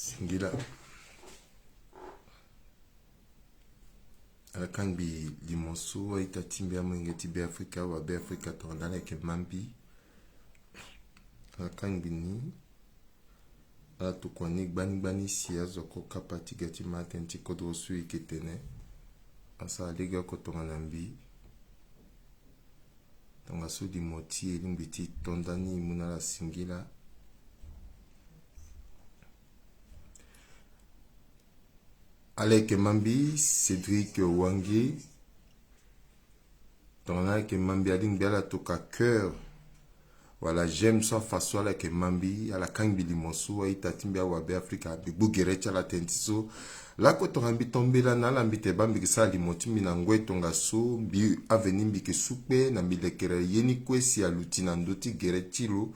Singila Alakangbi limonso aita timbi amwengeti be Afrika wa be Afrika tondana ke mambi Alakangbi ni Alatukwane gbani siya zoko kapati gati matenti kodrosu iketene asa alega kotonganambi tonga so di moti elimbiti tondani munala Singila Alek Mambi, Cédric Wangi, Tonga ke Mambi aling biala toka cœur. Voilà, j'aime sa façon la ke Mambi, à la Kangbi limonso, a itatimbia wabe Afrika, bibu gerecha la tentiso. La ko tonga mbi tombe la na la mbite bambi ke sa limoti mina ngwe tonga so, bi aveni mbi ke soupe, na mbi lekere yeni kwe si alutina ndoti gerechilo.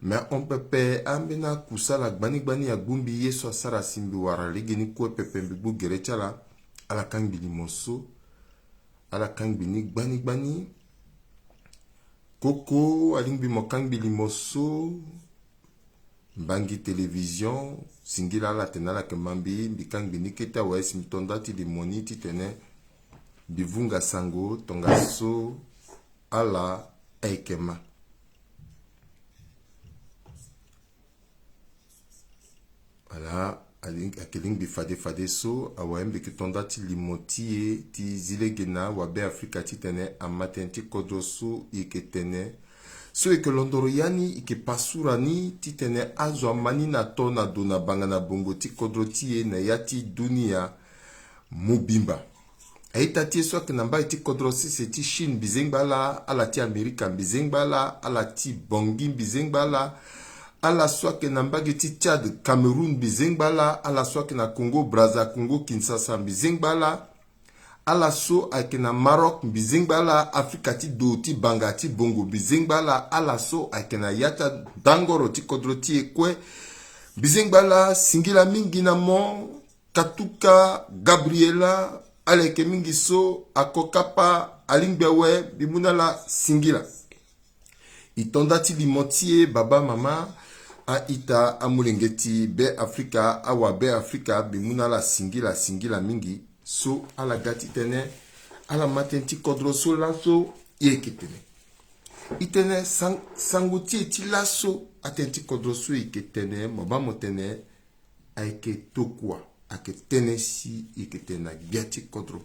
Mais on peut pas ambena kusala gbani ya gumbi yeso asara simbi wara ligini ko pepe mbibu gerechala ala kangbi limonso ala kangbi ni gbani koko alingbi mokangbi limonso bangi télévision singila la tenala kemambi bikangbi ni keta wa simtondati limoniti tene bivunga sango tongaso ala ekema Voilà, akeling bi fade so awembe kitondati limoti ti zilegena wabe Afrika titene amatenti kodoso iketene so ekelondoro yani ikepasura titene azo mani na tona dona banga na bongo ti kodroti na yati dunia mubimba aitati so ke namba ti kodrosi se ti Chine bizengbala ala ti Amerika bizengbala ala ti bongi bizengbala ala swake na mbagi ti Tchad, Cameroun bizengbala, ala swake na Congo, Brazza, Congo, Kinshasa bizengbala, ala so ake na Maroc bizengbala, Afrika ti do ti banga ti bongo bizengbala, ala so ake na yata dangoro ti kodro ti ekwe bizengbala, Singila mingi na mon, Katuka, Gabriela, aleke mingi so, akokapa, alingbewe, bimunala Singila. Itondati limotie, baba, mama, a ita amulengeti be Afrika awa be Afrika bimuna la singila mingi so ala gati tene ala matenti kodro so laso yeketene itene sanguti eti laso atenti kodro so yeketene moba motene aike tokwa ake tene si yeketena biati kodro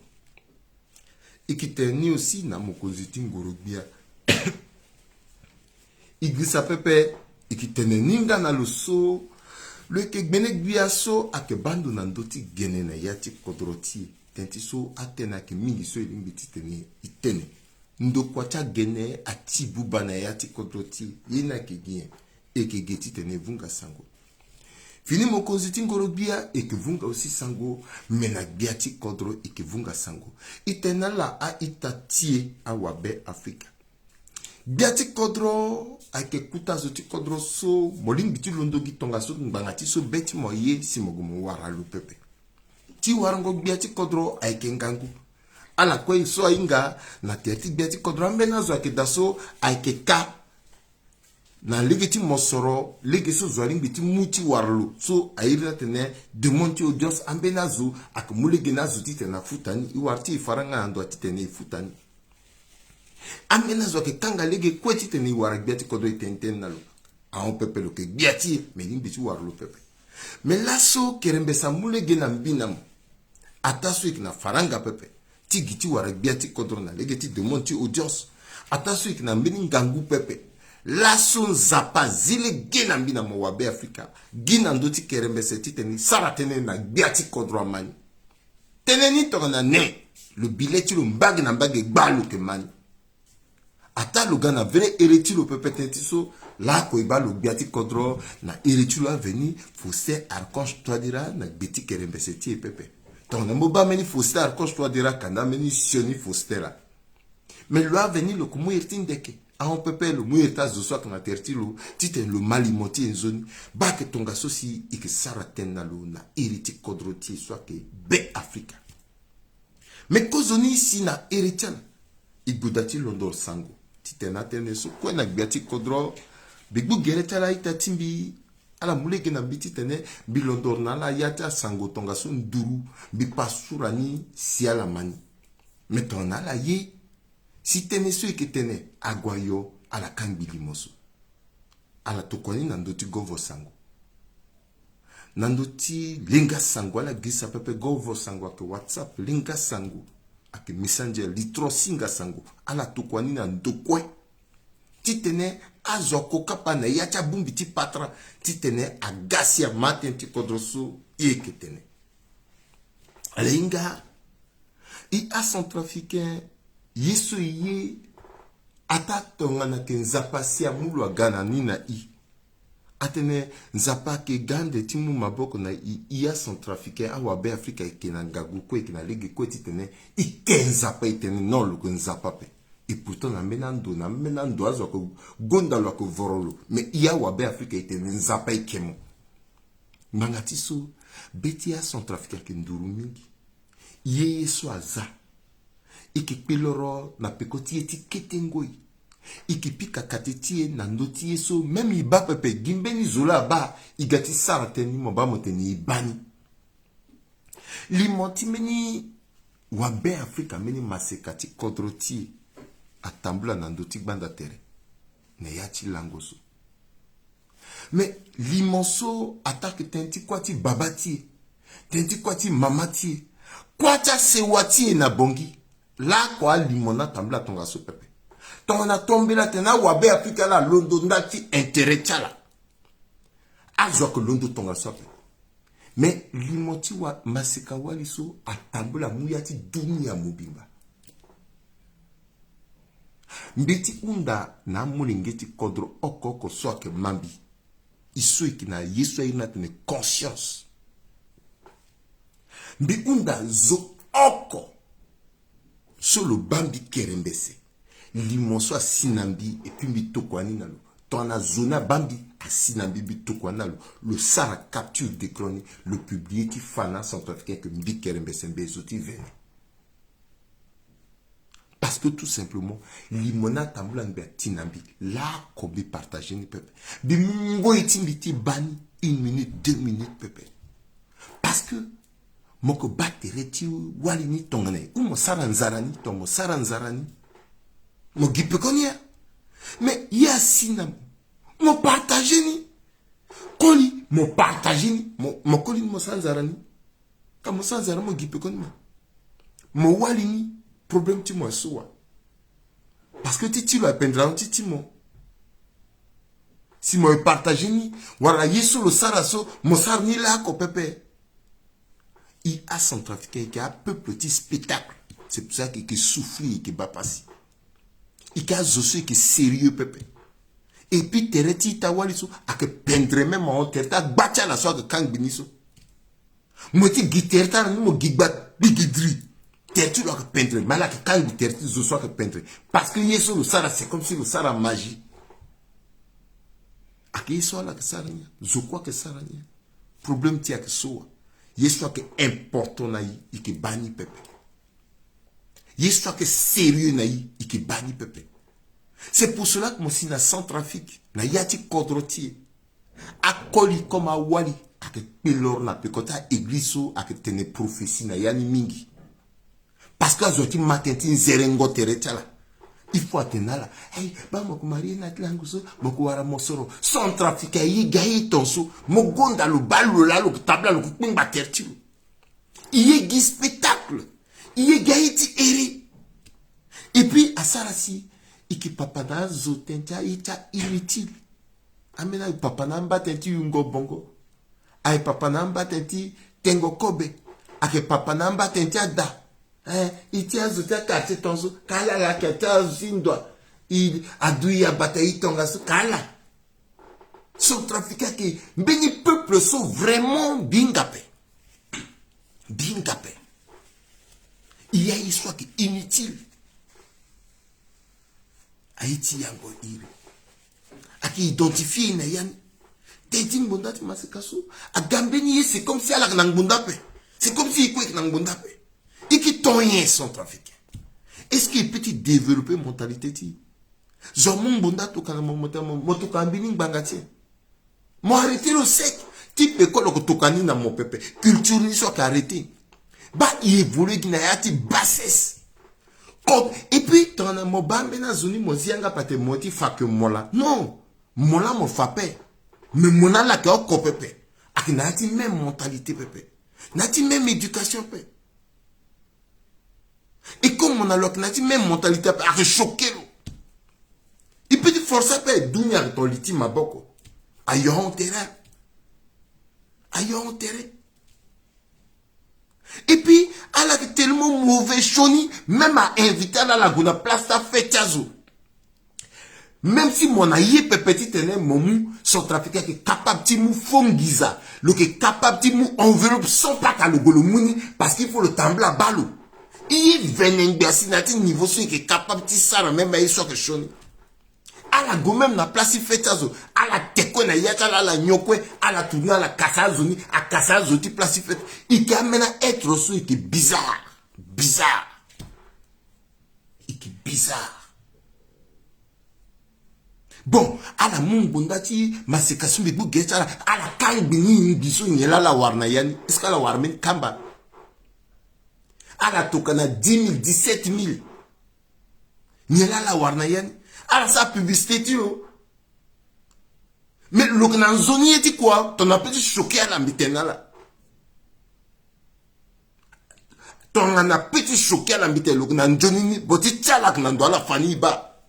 ikiteni aussi na mokonziti ngorobia Iglisa pepe ikitene ninga na luso leke gbene gbia so ake bando na ndoti gene na yati kodroti tenti so atena ke mingi so elimbiti tene itene ndo kwacha gene ati buba na yati kodroti yena ke gien eke geti tene vunga sango fini mokonziti ngorobia eke vunga aussi sango mena biati kodro eke vunga sango itena la a itatie awabe Afrika biati kodro ake kuta zoti kodro so moling biti londo gitonga so ngangati so beti moye simogumo wara lu pepe ti warango biati kodro ake ngangu ala kwe so inga na tiati biati kodro ambena zo ake daso ake ka na legeti mosoro legeso zoaling biti muti warlu so ayira tene demonti odios ambena zo ake mulegena zo titena futani iwarti faranga ando titene futani amena zo ke kanga lege kweti teni wara biati kodo itenten nalo a pepe lo ke biati me limbi tu warlo pepe me laso kerembe samule gena mbinam ataso ikna faranga pepe ti giti wara biati kodo na lege ti demonti audience ataso ikna mbini ngangu pepe laso zapa zile gena mbinam wabe Afrika gina ndoti kerembe seti teni sara tene na biati kodo amani teneni to na ne le billet lo mbagi na mbagi gbalu ke mani ata luga na vere eretilo pepetenti so la ko iba lo biati kodro na eretilo aveni fose archange toadira na beti kerembeseti pepe ton na moba meni fose archange toadira kanda meni sioni fostera mais lo aveni lo kumu ertindeke a on pepe lo mu erta zo so na tertilo titen lo malimoti en zone ba ke tonga so si ike saraten na lo na ereti kodro ti so ke be Afrika mais kozoni si na eretian igudati londor sango titena tene so kwena biati kodro bigbu geretala ita timbi ala muleke na biti tene bilondor na la yata sango tonga so nduru bi pasurani siala mani metona la ye si tene so eketene agwayo ala kangili moso ala tokoni nandoti govo sango nandoti linga sango ala gisa pepe govo sango ake WhatsApp linga sango ake messenger litro singa sango ala tokoni na ndokwe titene azoko kapana yacha bumbi ti patra titene agasia maten ti kodrosu yeketene linga i a centrafricain yesu ye ata tonga na ke nzapa sia mulu agana nina i atene nzapa ke gande timu maboko na i a centrafricain awa be afrika ikena ngagu ko ikena lege ko titene ike nzapa itene non lu nzapa pe et pourtant na menando azo ko gonda lo ko vorolo mais iya wa be afrika itene nzapa ikemo mangatiso beti a centrafricain ke nduru mingi ye so aza ikipiloro na pekoti etikete ngoi ikipika katiti na ndoti so même iba pepe gimbeni zola ba igati sarateni moba moteni ibani limoti meni wabe afrika meni masekati kodroti atambula na ndoti banda tere ne yachi langoso mais limonso attaque tenti kwati babati tenti kwati mamati kwacha sewati na bongi la kwa limona tambla tonga so pepe tona tombela tena wabe afrika la londo ndati intérêt chala azwa ko londo tonga so pepe mais limoti wa masika wali so atambula muyati dunia mobimba mbiti unda na mulingeti kodro okoko so ke mambi iso ikina yesu ina tene conscience mbi unda zo oko solo bambi kerembese limonso asinambi et puis bitokwani nalo tona zona bambi asinambi bitokwani nalo le sara capture décroné le publié qui fana centrafricain que mbi kerembese mbezoti vene parce que tout simplement limona tambula nbe tinambi la kobe partager ni pepe bimungo itimbiti bani 1 minute 2 minutes pepe parce que moko batere ti wali ni tongane umo saranzarani tomo saranzarani mo gipe konia mais ya sinam mo partager ni koli mo partager ni mo koli mo saranzarani ka mo saranzarani mo gipe konia mo wali ni problème ti mo soa parce que ti lo apprendra ti mo si mo partager ni wala yeso lo saraso mo sarni la ko pepe il a centrafricain qui a un peu petit spectacle. C'est pour ça qu'il souffle et qu'il va passer. Il a zossé qui est sérieux, pépé. Et puis, tereti tawaliso, a que pendre même en terta, bacha la soie de kang biniso. Moti guiterta, nous gigbat, bigidri. Tertu la que pendre, mais là que kang terti, zo soit que pendre. Parce que yeso le sara, c'est comme si le sara magie. A que yeso la que sarania, zo quoi que sarania. Problème tia que soa. Yesu que important na yi ike bani pepe. Yesu que sérieux na yi ike bani pepe. C'est pour cela que mon sina sans trafic na yati kodroti akoli comme a wali ake pelor na pekota église ake tene prophétie na yani mingi. Parce que azoti matenti nzerengo teretala. Il faut atteindre hey ba mo kumari na tlanguso mo kuwara mosoro sans trafic yi gayi tonso mo gonda lo balu la lo tabla lo kupinga terti yi gi spectacle yi gayi ti eri et puis asarasi iki papa na zotenta ita inutile amena papa na mbatenti yungo bongo ay papa na mbatenti tengo kobe ake papa na mbatenti ada iti azuta kati tonso kala la kata zindwa il aduya bataille tonga so kala son trafiquant qui béni peuple sont vraiment bingapé il y a une histoire qui est inutile Haïti yango iri aki identifier na yani tetin bondati masekaso agambeni c'est comme si ala nang bondape c'est comme si quoi nang bondape et qui tonyen centrafricain. Est-ce qu'il peut développer mentalité ti? Zomon bonda to kana moto kambini bangati. Moi arrêté le sec. Type école que tokani na mon pépé. Culture ni soit arrêté. Bah, il évolue qui n'a pas bassesse. Et puis, dans le mot bambe na zoni mo zianga pate moti fa que mola. Non. Mola mo fa pe. Mais mona la ka ko pépé. Ak na ti même mentalité pépé. Na ti même éducation pépé. Et comme on a l'autre, na ti même mentalité pépé. A choqué. Il peut te forcer pépé. Dounia ton liti maboko. Ayon intérêt. Ayon intérêt. Et puis, elle a tellement mauvais choni, même à inviter à la gona place à fêtazo. Même si mon aïe petit tene momou, son trafiquant qui est capable de mou fongiza, le qui est capable de mou enveloppe sans pas qu'à le golomouni, parce qu'il faut le tembler à balo. Il vient d'un niveau qui est capable de ça, même à y soit que choni. À la go même na place fêtazo, à la teko na yata la nyokwe, à la tourner à la kassazoni, à kassazoti place fête. Il peut même être aussi qui bizarre. Bizarre. Il est bizarre. Bon, à la mungondati, masekasum de bougueta, à la kangbini, biso nyela la warna yani, est-ce que la warmen kamba? À la tokana 10 000, 17 000. Nyela la warna yani. Alors ça publicité tu vois. Mais le grand zonier dit quoi? Ton appel choqué à la mitena là. Ton appel choqué à la mitena. Le grand zonier, boti tchala que n'en la famille ba.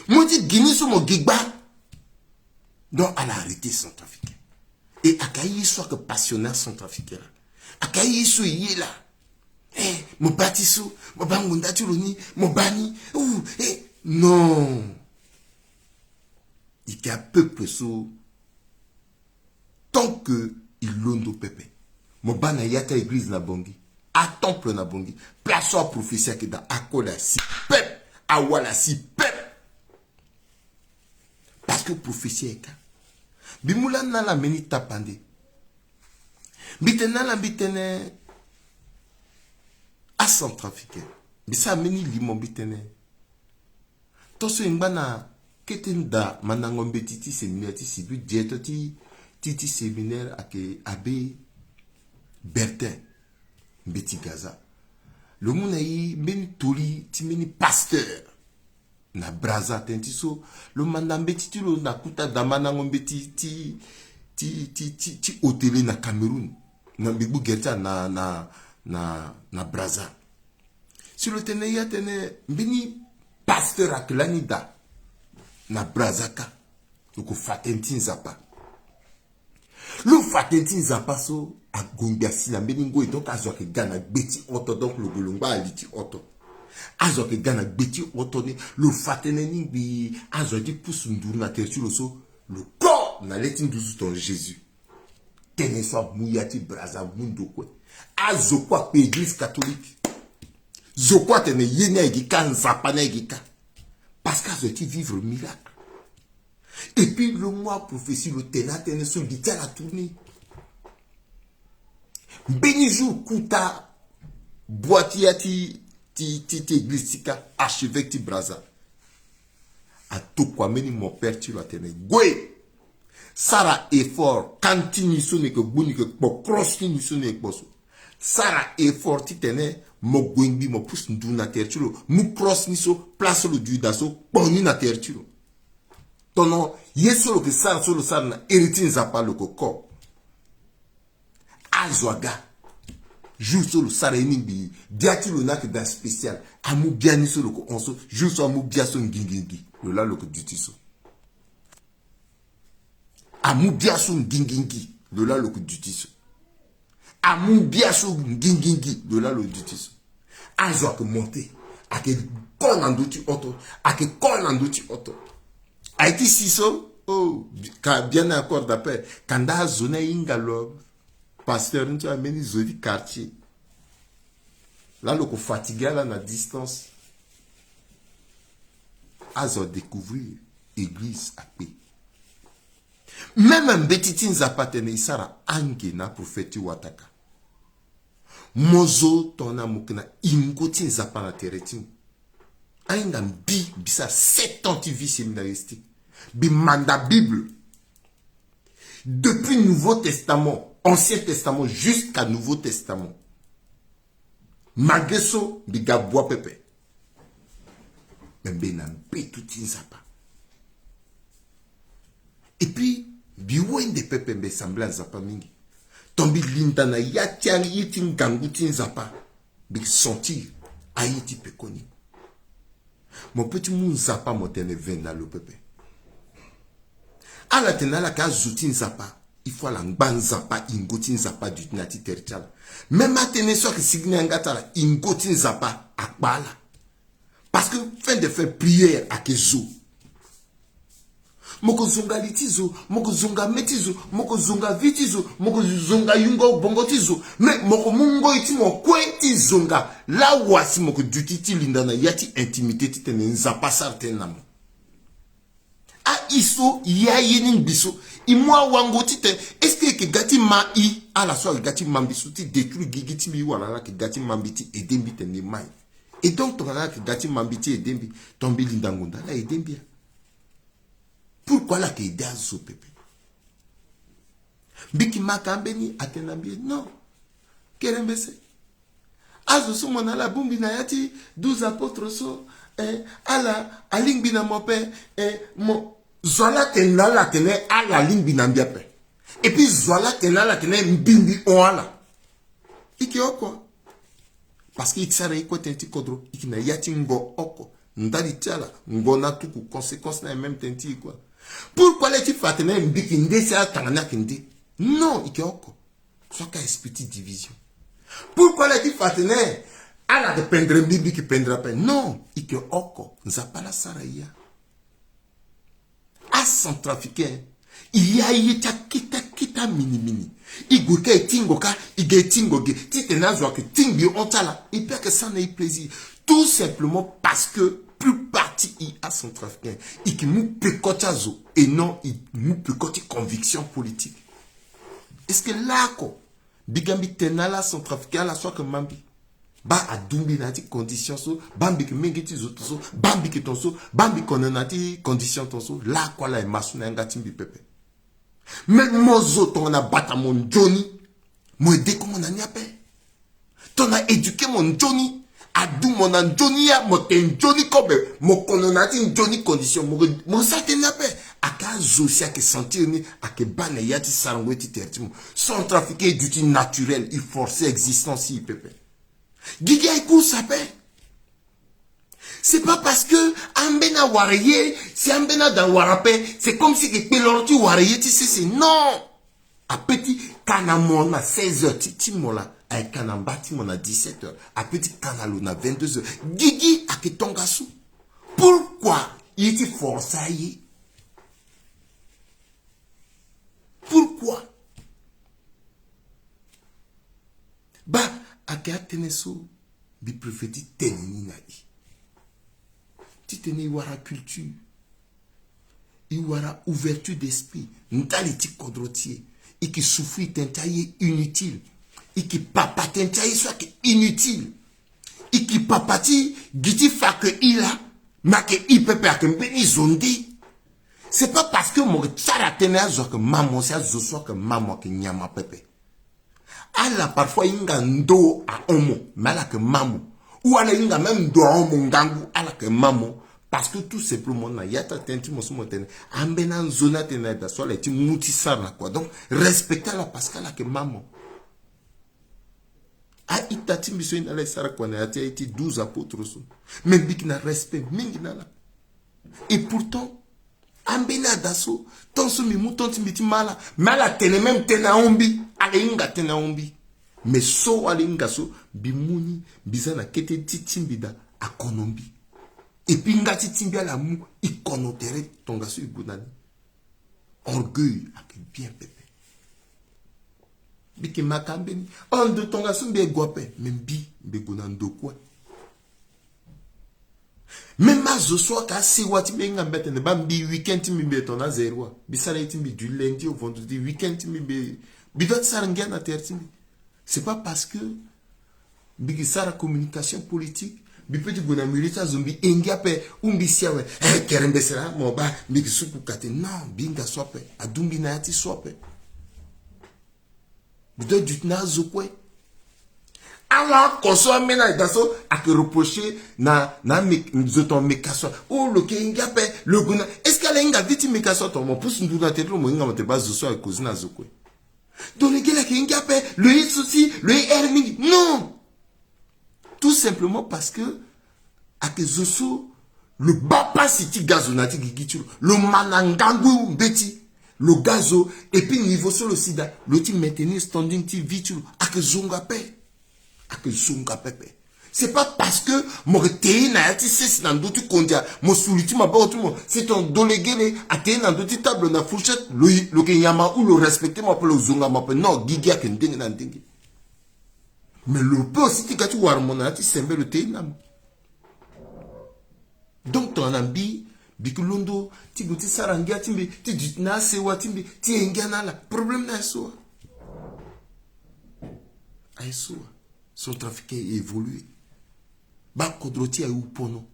Moi dis Guinée sur mon gigba. Donc à la arrêté centrafricain. Et à Kayi soit que passionnaire centrafricain. À Kayi soit y là. Eh, mon bâtissou, mon bangunda tuloni, mon bani, non. Il y a peuple sous tant que il londo pépé. Mon bana yata église na bongi, à temple na bongi, place au prophétie qui da akola si pep, awala si pep. Parce que prophétie est ka. Bimula na la meni tapande. Bitena la bitene. À centrafricain. Mais ça meni limon bitene. Toso imbana ketenda manangombe titi séminaire ti sibu dieto titi séminaire ake abbé Bertin Mbeti Gaza. Le monde yi meni tori ti meni pasteur na braza tentiso le mandambe titi lo na kuta damanangombe ti hôtel na Cameroun. Na bibu gerta na braza. Si le tene ya tene mbini pasteur aklanida na brazaka. Loko fatentin zapa. Le fatentin zapa so a gombiasi na mbini ngo donc azo ke gana beti oto donc le golongba aliti oto. Azo ke gana beti oto ne le fatene ningi azo di pousse ndour na tertu lo so le corps na letin douzu ton Jésus. Tene so mouyati braza mundo kwe. Azo kwa église catholique. Zokwa tene yene egika nzapana egika. Parce qu'à ce vivre le miracle. Et puis le mois prophétie le tena tene so bita la tournée. Béni jour kuta boitiati ti église tika archevêque ti braza. A to kwa meni mon père tu la tene. Gwe. Sara effort kantini so ne ke boni ke po cross ni so ne boso. Sara effort ti tene mo gwingbi mo pousse ndu na tertulo mu cross ni so place le du daso poni na tertulo. Tono yeso ke sara so le sara na héritin zapa le koko. Azwaga. Jour so le sara ni bi diati le nak da spécial. Amu biani so le ko onso jour so amu bia so ngingingi. Le la le ko dutiso. Amu bia so ngingingi. Le la le ko dutiso. Amu biaso ngingingi de là le dutis. Azo que monter. A que kon andoti auto. A que kon andoti auto. A été siso. Oh, bien accord d'appel. Kanda zone ingalo. Pasteur nous a mené zodi quartier. Là le ko fatigué là na distance. Azo découvrir église à paix. Même un betitin zapatene isara ange na prophète wataka. Mozo tona mukina ingoti zapana teretin. Ainga bi bisa 7 ans tu vis séminaristique. bi mandat Bible. Depuis Nouveau Testament, Ancien Testament jusqu'à Nouveau Testament. Malgré ça, bi gaboua pepe. Mais ben tout inzapa. Et puis, bi wende pepe be semblant zapa mingi. Tombi lindana yatiang yitin gangutin zapa. Bi sentir aïti pekoni. Mon petit moun zapa motene vena le pepe. A la tenala ka zoutin zapa. Il faut la ngban zapa ingotin zapa du nati territorial. Même à tenir soit que signe ngata ingotin zapa akbala. Parce que fin de faire prière à kezo. Moko zonga litizo, moko zonga metizo, moko zonga vitizo, moko zonga yungo bongotizo. Mais moko mungo iti mo kwenti zonga. La wasi moko dutiti lindana yati intimité titene nzapa sartenamo. A iso ya yenin biso. Imwa wango tite. Est-ce que gati ma I à la soirée gati mambiso ti détruit gigiti mi wala que gati mambiti et dembi tene mai. Et donc ton que gati mambiti et dembi tombi lindangunda la et dembi. Pourquoi la que idea zo pepe? Biki makambeni atenambie non. Kerembese. Azo so mona la bumbi na yati 12 apôtres so ala alingbi na mope mo zola tenala tene ala lingbi na mbiape. Et puis zola tenala tene mbindi oala. Iki oko. Parce que iksara iko tenti kodro ikina yati ngo oko. Ndari tiala ngo na tuku conséquence na même tenti quoi. Pourquoi les types fatene mbiki ndese atangana kindi? Non, iki oko. Soit qu'à esprit division. Pourquoi les types fatene à la de pendre bibi qui pendra pas? Non, iki oko. Nzapala saraya. À centrafricain, il y a yeta kita mini. Igouka et tingoka, ige tingoge. Titenazo que tingbi ontala. Il peut que ça n'ait plaisir. Tout simplement parce que plus parti il a centrafricain. Il qui mou pekotazo et non il mou pekoti conviction politique. Est-ce que là quoi? Bigambi tenala centrafricain la soit que mambi. Ba adumbi nati condition so, bambi que mengeti zoto so, bambi que ton so, bambi kononati condition ton so, là quoi la masuna ngatimbi pepe. Mais mozo ton a bata mon Johnny, moi dès qu'on a niape. Ton a éduqué mon Johnny. Adou mon an Johnny ya, mon ten Johnny kobe, mon kononati Johnny condition, mon sa te niape. Aka zosia ke sentir ni, ake bane yati sarangweti tertimo. Sans trafiquer d'outils naturels, il forçait existence si pepe. Giga ikou sape. C'est pas parce que ambena waraye, si ambena dans warape, c'est comme si que pelorti waraye ti c'est non. A petit kanamona 16h timola, a kanambati mona 17h, a petit kanalona 22h. Gigi a ke tongasu. Pourquoi il était forçaillé? Pourquoi? Bah, a ke ateneso bi prophétie tenini na i. Titene wara culture. Il y aura ouverture d'esprit. N'tali ti kodrotier. Et qui souffre t'entaille inutile. Et qui papa t'entaille soit inutile. Et qui papati giti fa que il a. Ma que il peut pas que mbeni zondi. C'est pas parce que mon tsara tenait à que maman c'est à soit que maman que nyama pepe. Allah parfois inga ndo a homo. Mais là que maman. Ou ala inga même do a homo ngangu. Ala que maman. Parce que tout simplement, il y a tenti mon soumotene. Ambena zona tena da soit les ti moutisar la quoi. Donc, respectez la parce qu'elle a que maman. A itati miso ina la sara kwa na ati 12 apôtres so. Mais bik na respect mingi na la. Et pourtant, ambena daso, ton so mi mouton ti miti mala. Mala tene même tena ombi. Ale inga tena ombi. Mais so ale inga so, bimouni, bizana kete titimbida a konombi. Et puis, ngati timbia la mou, il connoterait ton gassou igounani. Orgueil, avec bien pépé. Biki makambeni. On de ton gassou mbe guape. Même bi, mbe gounando quoi. Même ma zo soit ka se wati mbe nga mbete ne bambi weekend timbi mbe ton a zerwa. Bisala timbi du lundi au vendredi. Weekend timbi mbe. Bidot sarangia na terre timbi. C'est pas parce que biki sara communication politique. bipeti gona milita zombi engape umbi siawe kerembe sera mo ba mikisuku kate non binga sope adumbi na yati sope bido dutna zokwe ala koso amena daso ak reprocher na zoton mekaso o lo ke engape le gona est-ce qu'elle enga viti mekaso to mo pousse nduna te mo nga mo te bazo so ak kozina zokwe donc le gars qui engape le hit aussi le herming non. Tout simplement parce que, avec Zoso, le bapa siti gazonati gigitu, le manangangu beti, le gazo, et puis niveau sur le sida, le ti maintenir standing ti vitu, avec zongape, avec zongape. C'est pas parce que mon téi na yati c'est dans d'autres condia, mon souliti ma pas tout le monde, c'est ton dolégué à téi dans d'autres tables na fourchette, le kenyama ou le respecter ma le zonga ma non, gigia kendeng na ndenge. Mais le peu aussi, tu as warmonati sembe le teinam. Donc, ton ambi, bikulondo, ti guti sarangia, timbi, ti ditna sewa, timbi, ti engana la. Problème na soa. Aïsoa. Son trafic a évolué. Ba kodroti a eu pono.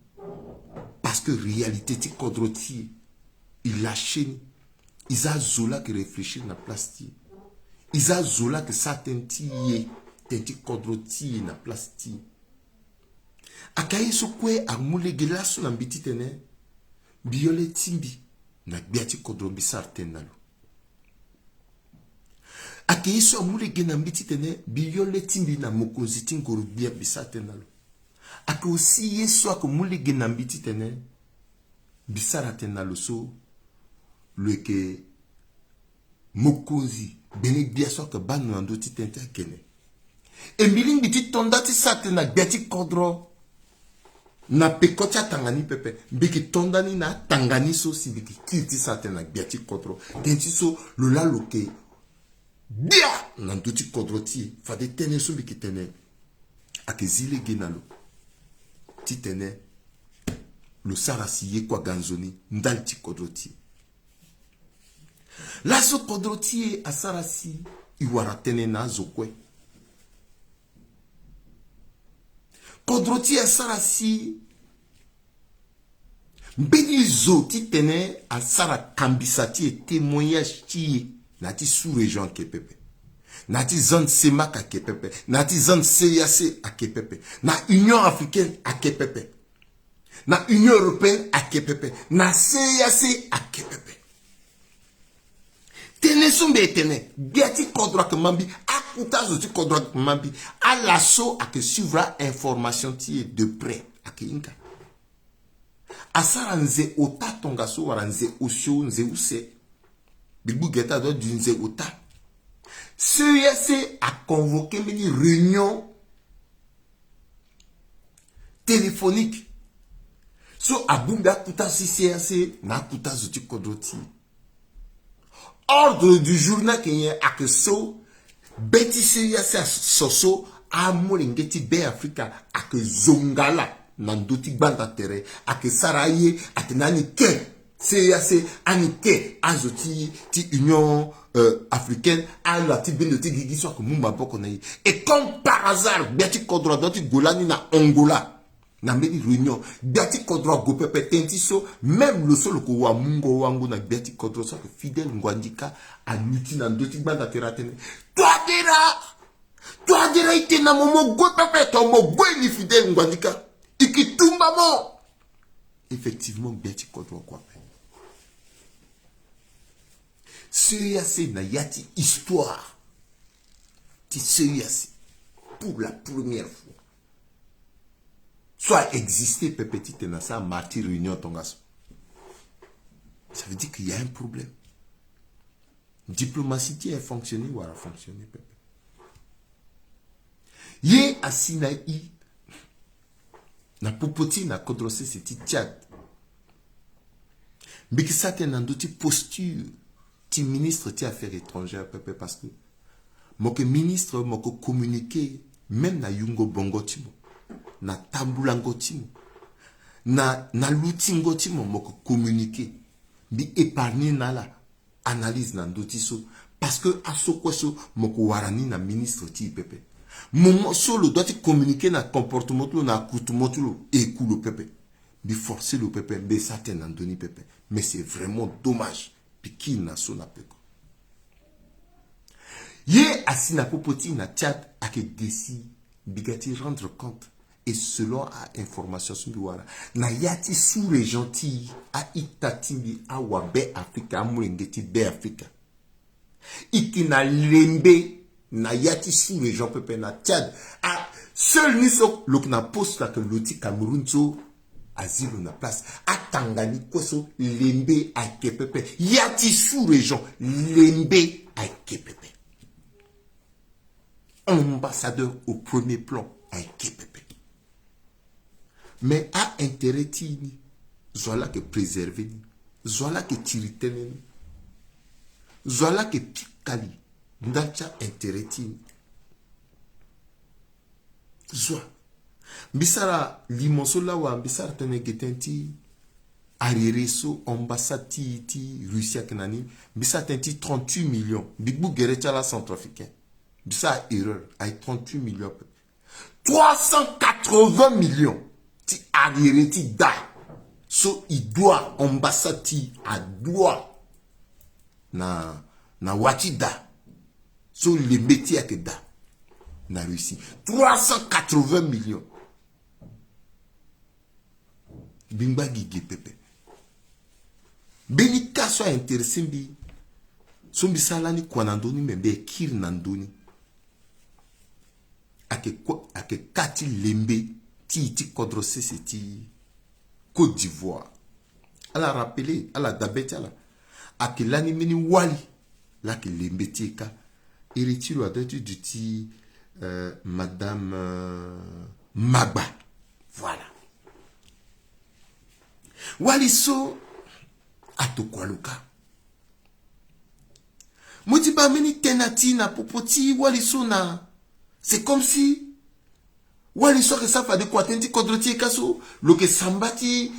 Parce que réalité, ti kodroti, il lâche. Ils a zola qui réfléchit na plastique. Ils a zola que ça t'intiye. Tenti kodroti na plasti. Akayi sokwe amule gelaso na mbiti tene. Biole timbi na biati kodrobi sarten nalo. Akayi so amule gena mbiti tene. Biole timbi na mokozi tingoro bia bisarten nalo. Aka aussi yeso akumule gena mbiti tene. Bisaraten nalo so. Leke mokozi bene bia so ke banu ando ti tente akene. Et miling biti tondati sate na biati kodro na pekocha tangani pepe biki tondani na tangani so si biki kiti sate na biati kodro tenti so lola loke bia na ndoti kodro ti fade tene so biki tene akezile genalo ti tene lo sarasi ye kwa ganzoni ndal ti kodro ti la so kodro ti a sarasi iwara tene na zokwe. Kodroti a sarasi mbedi zoti tene a sara kambisati et témoignage ti nati sous-région kepepe. Nati zone semak a kepepe. Nati zone CAC a kepepe. Na Union africaine a kepepe. Na Union européenne a kepepe. Na CAC a kepepe. Tene sumbe tene. Biati kodro ke mambi. Akutazo ti kodro ke mambi. A l'assaut a que suivra information ti de près. A ke inka. Asara nze ota tonga so wara nze osho nze use. Bilbu geta do du nze ota. CEC a convoqué une réunion téléphonique. So abumba kuta si CEC na kuta zoti kodroti. Ordre du journal kenye akeso beti CEC soso amolengeti be Africa ake zongala nandoti banda tere ake saraye atenani ke CEC anike azoti ti Union africaine a la ti bendoti gigi so akumumba boko na yi. Et comme par hasard beti kodro doti golani na Angola na meni réunion biati kodro go pepe tenti so même le solo ko wa mungo wangu na biati kodro so que Fidèle Ngwandika a lutti na ndoti banda teratene toi dira ite na momo go pepe to mo go ni Fidèle Ngwandika ikitumba mo effectivement biati kodro quoi. CEAC na yati histoire ti CEAC pour la première fois soit exister petit et ça martyr réunion tongaso. Ça veut dire qu'il y a un problème. Diplomatie qui a fonctionné ou a fonctionné pepe. Yé a Sinaï na popoti na kodrose c'est Tchad. Mais que ça t'est dans d'autres postures. Ti ministre ti affaires étrangères pepe parce que mon ministre mon communiqué même na yungo bongo timo. Na tambulango timo na lutingo timo moko communiquer bi épargner na la analyse na ndoti so parce que asoko so moko warani na ministre ti pepe Moment solo doit communiquer na comportement na accoutrement et coup le peuple. De forcer le peuple, mais ça t'en donné peuple. Mais c'est vraiment dommage. Puis qui n'a son appel. Yé assis na popoti na Tchad à que décide bigati rendre compte. Et selon a information sur le na yati sous les gentils a itatimbi a wabe Afrika amulengeti be Afrika. Ikina lembe na yati sous les gens pepe na Tchad a seul niso lok na poste la que l'outil Cameroun so asile na place a Tangani koso lembe a kepepe yati sous les gens lembe a kepepe ambassadeur au premier plan a kepepe mais a intérêt tini zola que préserver zola que tiritene zola que pikali ndacha intérêt tini zoa bisara limonso la wa bisara tene getenti arireso ambassade ti Russie kanani bisara tenti 38 millions bigbu gerecha la centrafricain bisara erreur ay 38 millions 380 millions ti arireti da so il doit ambassade ti a doit na watida so les métiers que da na Russie 380 millions bimba gigi pepe beni kaso intéressé bi so bisalani kwanandoni membe kir nandoni ake kati lembe ti kodro ti Côte d'Ivoire ala rappelé ala dabeti ala ake lani meni wali la ke lembe ti ka héritier a datu du ti Madame Magba. Voilà. Waliso atokwaluka. Motiba meni tenati na popoti waliso na. C'est comme si waliso que ça fa de quoi tenti kodroti kaso lo que sambati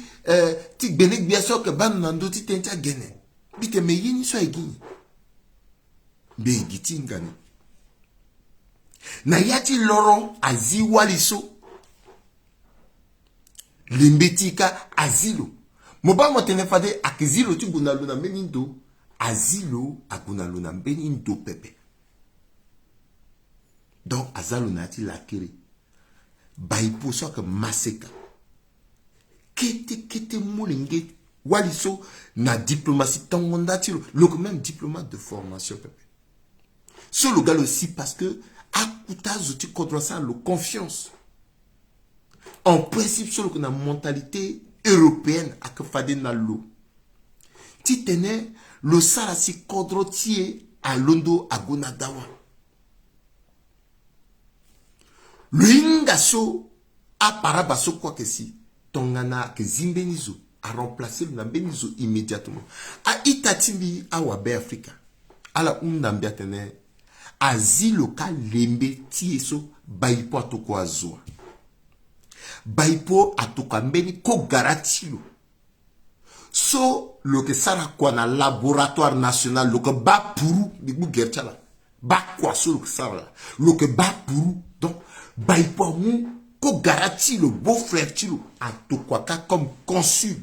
ti benek biaso que ban nando ti tenti gene. Bite me yini so egini. Be giti ngani. Na yati loro azi waliso limbetika azilo moba motene fade akizilo ti gunalo na menindo azilo agunalo na menindo pepe donc azalo na ti lakiri baipo so que maseka kete molenge waliso na diplomatie tangonda ti lo même diplomate de formation pepe so le gars aussi parce que akuta zoti contre ça le confiance en principe sur la mentalité européenne à que fade na lo ti tene le sarasi kodrotier à londo à gonadawa le ingaso a parabaso quoi que si tongana que zimbenizo a remplacé le nambenizo immédiatement a itatimbi a wabe Afrika ala undambia tene azilo ka lembe tieso baipo atoko azwa baipo atoka mbeni ko garatilo so lo que sara kwa na laboratoire national lo que ba puru bigu gerchala ba kwa so lo que sara lo que ba puru donc baipo mu ko garatilo beau frère tilo atokwa ka comme consul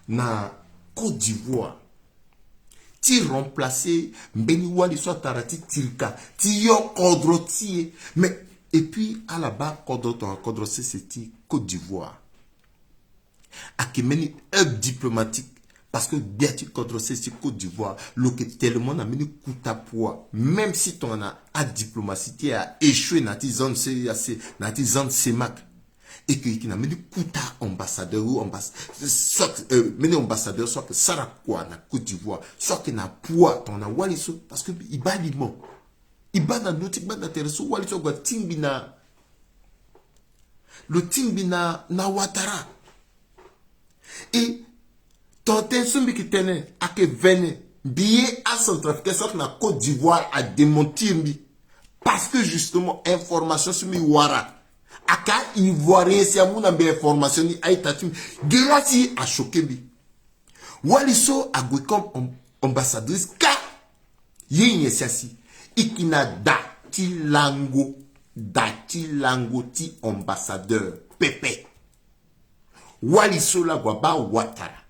na Côte d'Ivoire ti remplacer mbeni wali so tarati tirka ti yo kodrotie mais et puis à la bas kodro c'est Côte d'Ivoire a qui meni hub diplomatique parce que bien tu kodro c'est Côte d'Ivoire lo que tellement na meni kuta poids même si ton a diplomatie a échoué na ti zone semak et que n'a meni kuta ambassadeur ou soit meni ambassadeur soit que sarakwa na Côte d'Ivoire soit que na poids ton a waliso parce que il ba limon il ba na notique ba na tereso waliso gwa timbina le timbina na Ouattara et ton tensumbi qui tenait à que venait billet à Centrafrique soit na Côte d'Ivoire à démentir parce que justement information sur mi wara aka ivoirien si amuna be information ni aitatim grâce à choqué bi waliso agwe comme ambassadrice ka yenye siasi ikinada Lango ti ambassadeur Pepe Walisola Gwaba Ouattara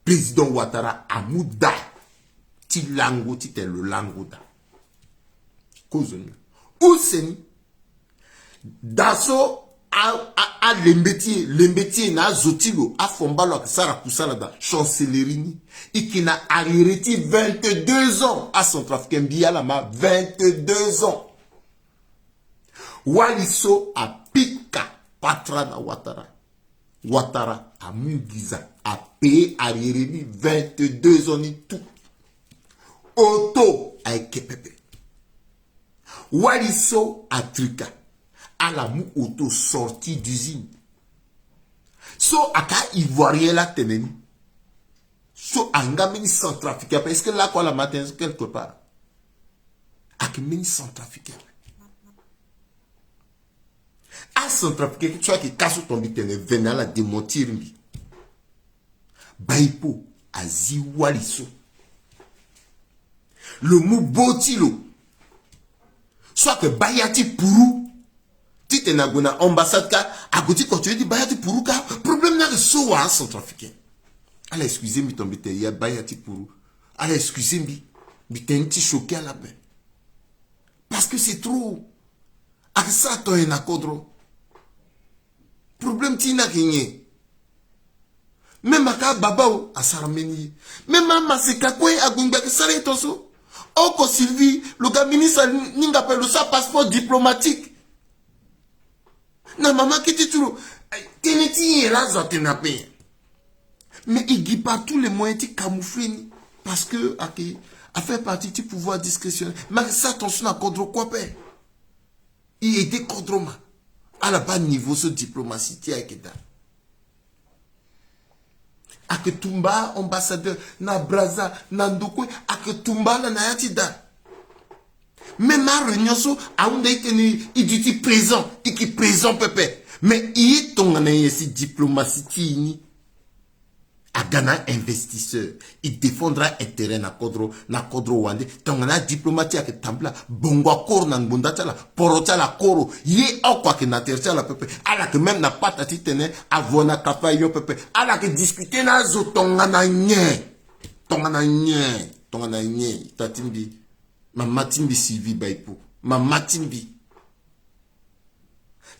président Ouattara Amouda ti lango ti te le lango da kozoni useni daso a lembetier na zotilo a fombalo a sara kusala da chancellerie ni ikina arrêté 22 ans à Centrafricain Bialama 22 ans Waliso a pika patra na Ouattara a mugiza a payé arrêté 22 ans ni tout auto a Kepepe Waliso a trika à la mou auto sortie d'usine. So aka ivoirien la teneni. So anga mini centrafricain. Parce que là quoi la matin quelque part. Aka mini centrafricain. A centrafricain tu vois que kaso tombi tene venant la démentir mi. Baipo azi Waliso. Le mou botilo. Soit que bayati pourou. Tite na gona ambassade ka agoti continue di bayati pour ka problème na so wa centrafricain. Allez excusez-moi tombite ya bayati pour. Allez excusez-moi. Bitenti choqué à la main. Parce que c'est trop. Ak ça to en akodro. Problème ti na kinye. Même aka babao asarameni. Même mama se kakwe agunga ke sare toso. Oko Sylvie, le gars ministre ninga pelo sa passeport diplomatique. Na maman qui dit toujours, teneti raza tenape. Mais il dit pas tous les moyens de camoufler parce que a fait partie du pouvoir discrétionnaire. Mais ça attention à contre quoi père. Il était contre moi. À la bas niveau ce diplomatie qui a été là. Aketumba ambassadeur na Braza na Ndokwe aketumba la nayati da. Mais ma réunion so a un il dit présent et qui présent pépé. Mais il est ton ici diplomatie ni a Ghana investisseur. Il défendra intérêt na kodro wande. Ton na diplomatie avec tambla bongo akor na ngunda tala porota la koro ye okwa ke na tertia la pépé. Ala que même na patati tene avona kapa yo pépé. Ala que discuter na zo tonga na nye tatimbi. Ma matimbi Sylvie Baipo. Ma matimbi.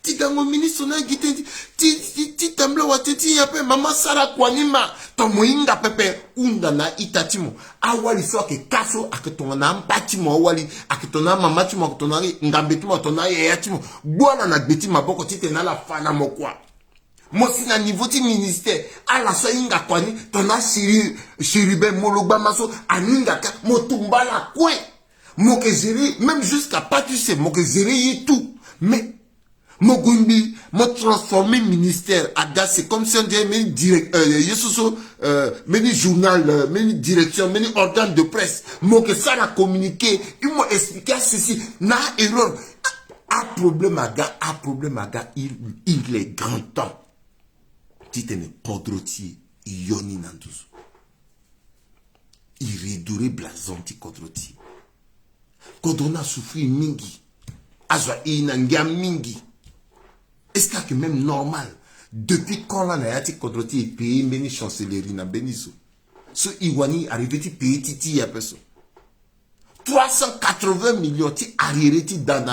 Ti gango ministre na gite ti tambla wateti yape mama sara kwanima to moinga pepe unda na itatimo awali so ke kaso aketona na mpatimo awali aketona mama timo aketona ngambetimo aketona yatimo bwana na gbeti maboko tite na la fana mokwa mosi na niveau ti ministère ala so inga kwani tona shiribe mologba maso aninga ka motumba la kwe moke gérer même jusqu'à pas tu sais moke gérer tout mais Mogumbi m'a transformé ministère à c'est comme si on disait meni journal meni direction meni organe de presse moi que ça a communiqué il m'a expliqué ceci na erreur a problème à gars il est grand temps titene kodroti yoni nanduzo il redourait blason ti kodroti kodona souffri mingi azwa inangia mingi. Est-ce que même normal depuis quand là n'a été kodroti pays meni chancellerie na beniso ce iwani arrivé ti pays titi ya personne 380 millions ti arriéré ti dans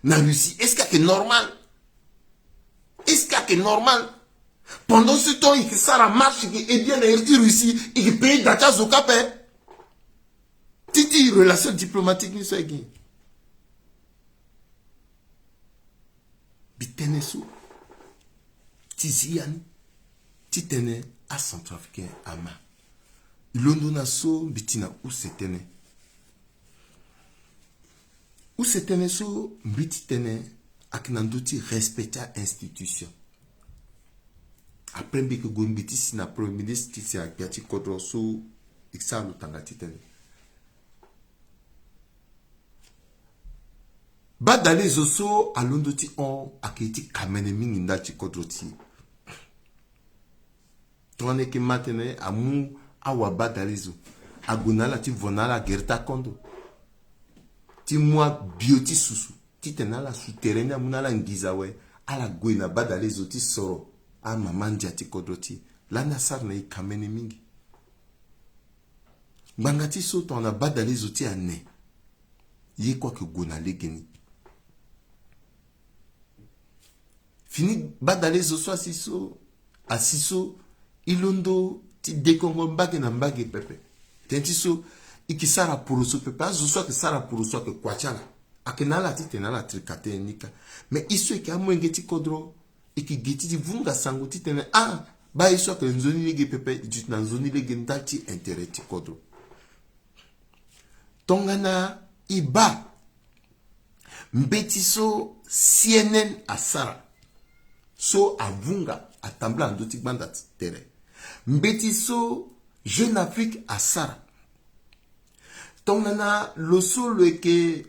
na Russie. Est-ce que c'est normal? Pendant ce temps il ça la marche et bien la Russie il paye d'acha zokape titi relation diplomatique ni so egi bitenesu tiziani titene a Centrafricain ama londo na so bitina où setene so bititene aknandoti respecter institution après que gombiti sina premier ministre titi akati kodro so iksa lutanga titene badale zoso alondoti on akiti kamene mingi ndati kodroti tone ki matene amu awa badale zo agunala ti vonala gerta kondo ti moi bioti susu ti tena la souterrain ya muna la ngizawe ala gwena badale zoti soro a mamandia ti kodroti lana sar na ikamene mingi bangati so to na badale zoti ane ye kwa ke gona legeni fini badale zo so asiso ilondo ti dekongo mbage na mbage pepe tenti so ikisara puruso pepe azo so ke sara puruso ke kwachala akenala ti tenala trikate nika me iso ke amwenge ti kodro iki giti ti vunga sango ti tene ba iso ke nzoni lege pepe jut na nzoni lege ndati intérêt ti kodro tongana iba mbeti so CNN asara so avunga atambla ndoti gbanda tere mbeti so Jeune Afrique asara tongana loso leke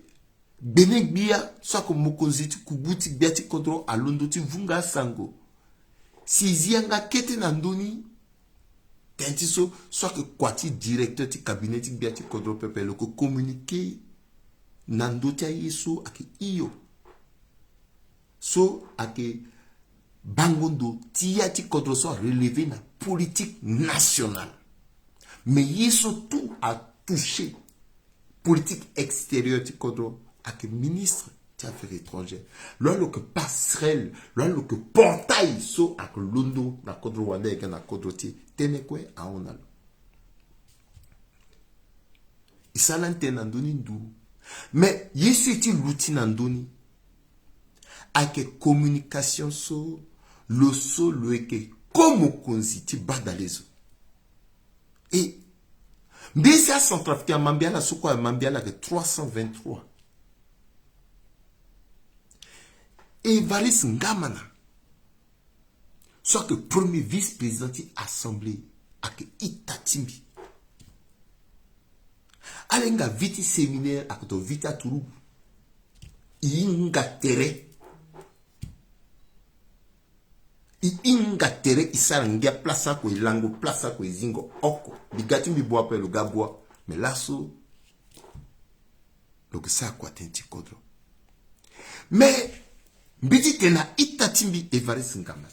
benegbia so ko mokonzi ti kubuti biati kodro alondo ti vunga sango sizianga kete na ndoni tenti so ke kwati directeur ti cabinet ti biati kodro pepe lo ko communiquer na ndoti yeso ake iyo so ake bangondo tia ti kodro so relevé na politique nationale mais yeso tout a touché politique extérieure ti kodro ake ministre ti affaires étrangères lo que passerelle lo que portail so ake londo na kodro wanda eke na kodro ti tene kwe aonalo isalante na ndoni nduru mais yesu eti luti na ndoni ake communication so lo so lo eke comme konzi ti badalezo et mbesi a centrafrique ya mambiala soko ya mambiala ke 323 Evariste Ngamana soit que premier vice-président ti assemblée ake itatimbi alenga viti séminaire akoto vita turubu inga tere isarangia plaça ko ilango plaça ko izingo oko bigati mbiboa pe lo gabwa mais lasso lo que ça quoi tenti kodro mais mbiti tena itatimbi Evariste Ngamana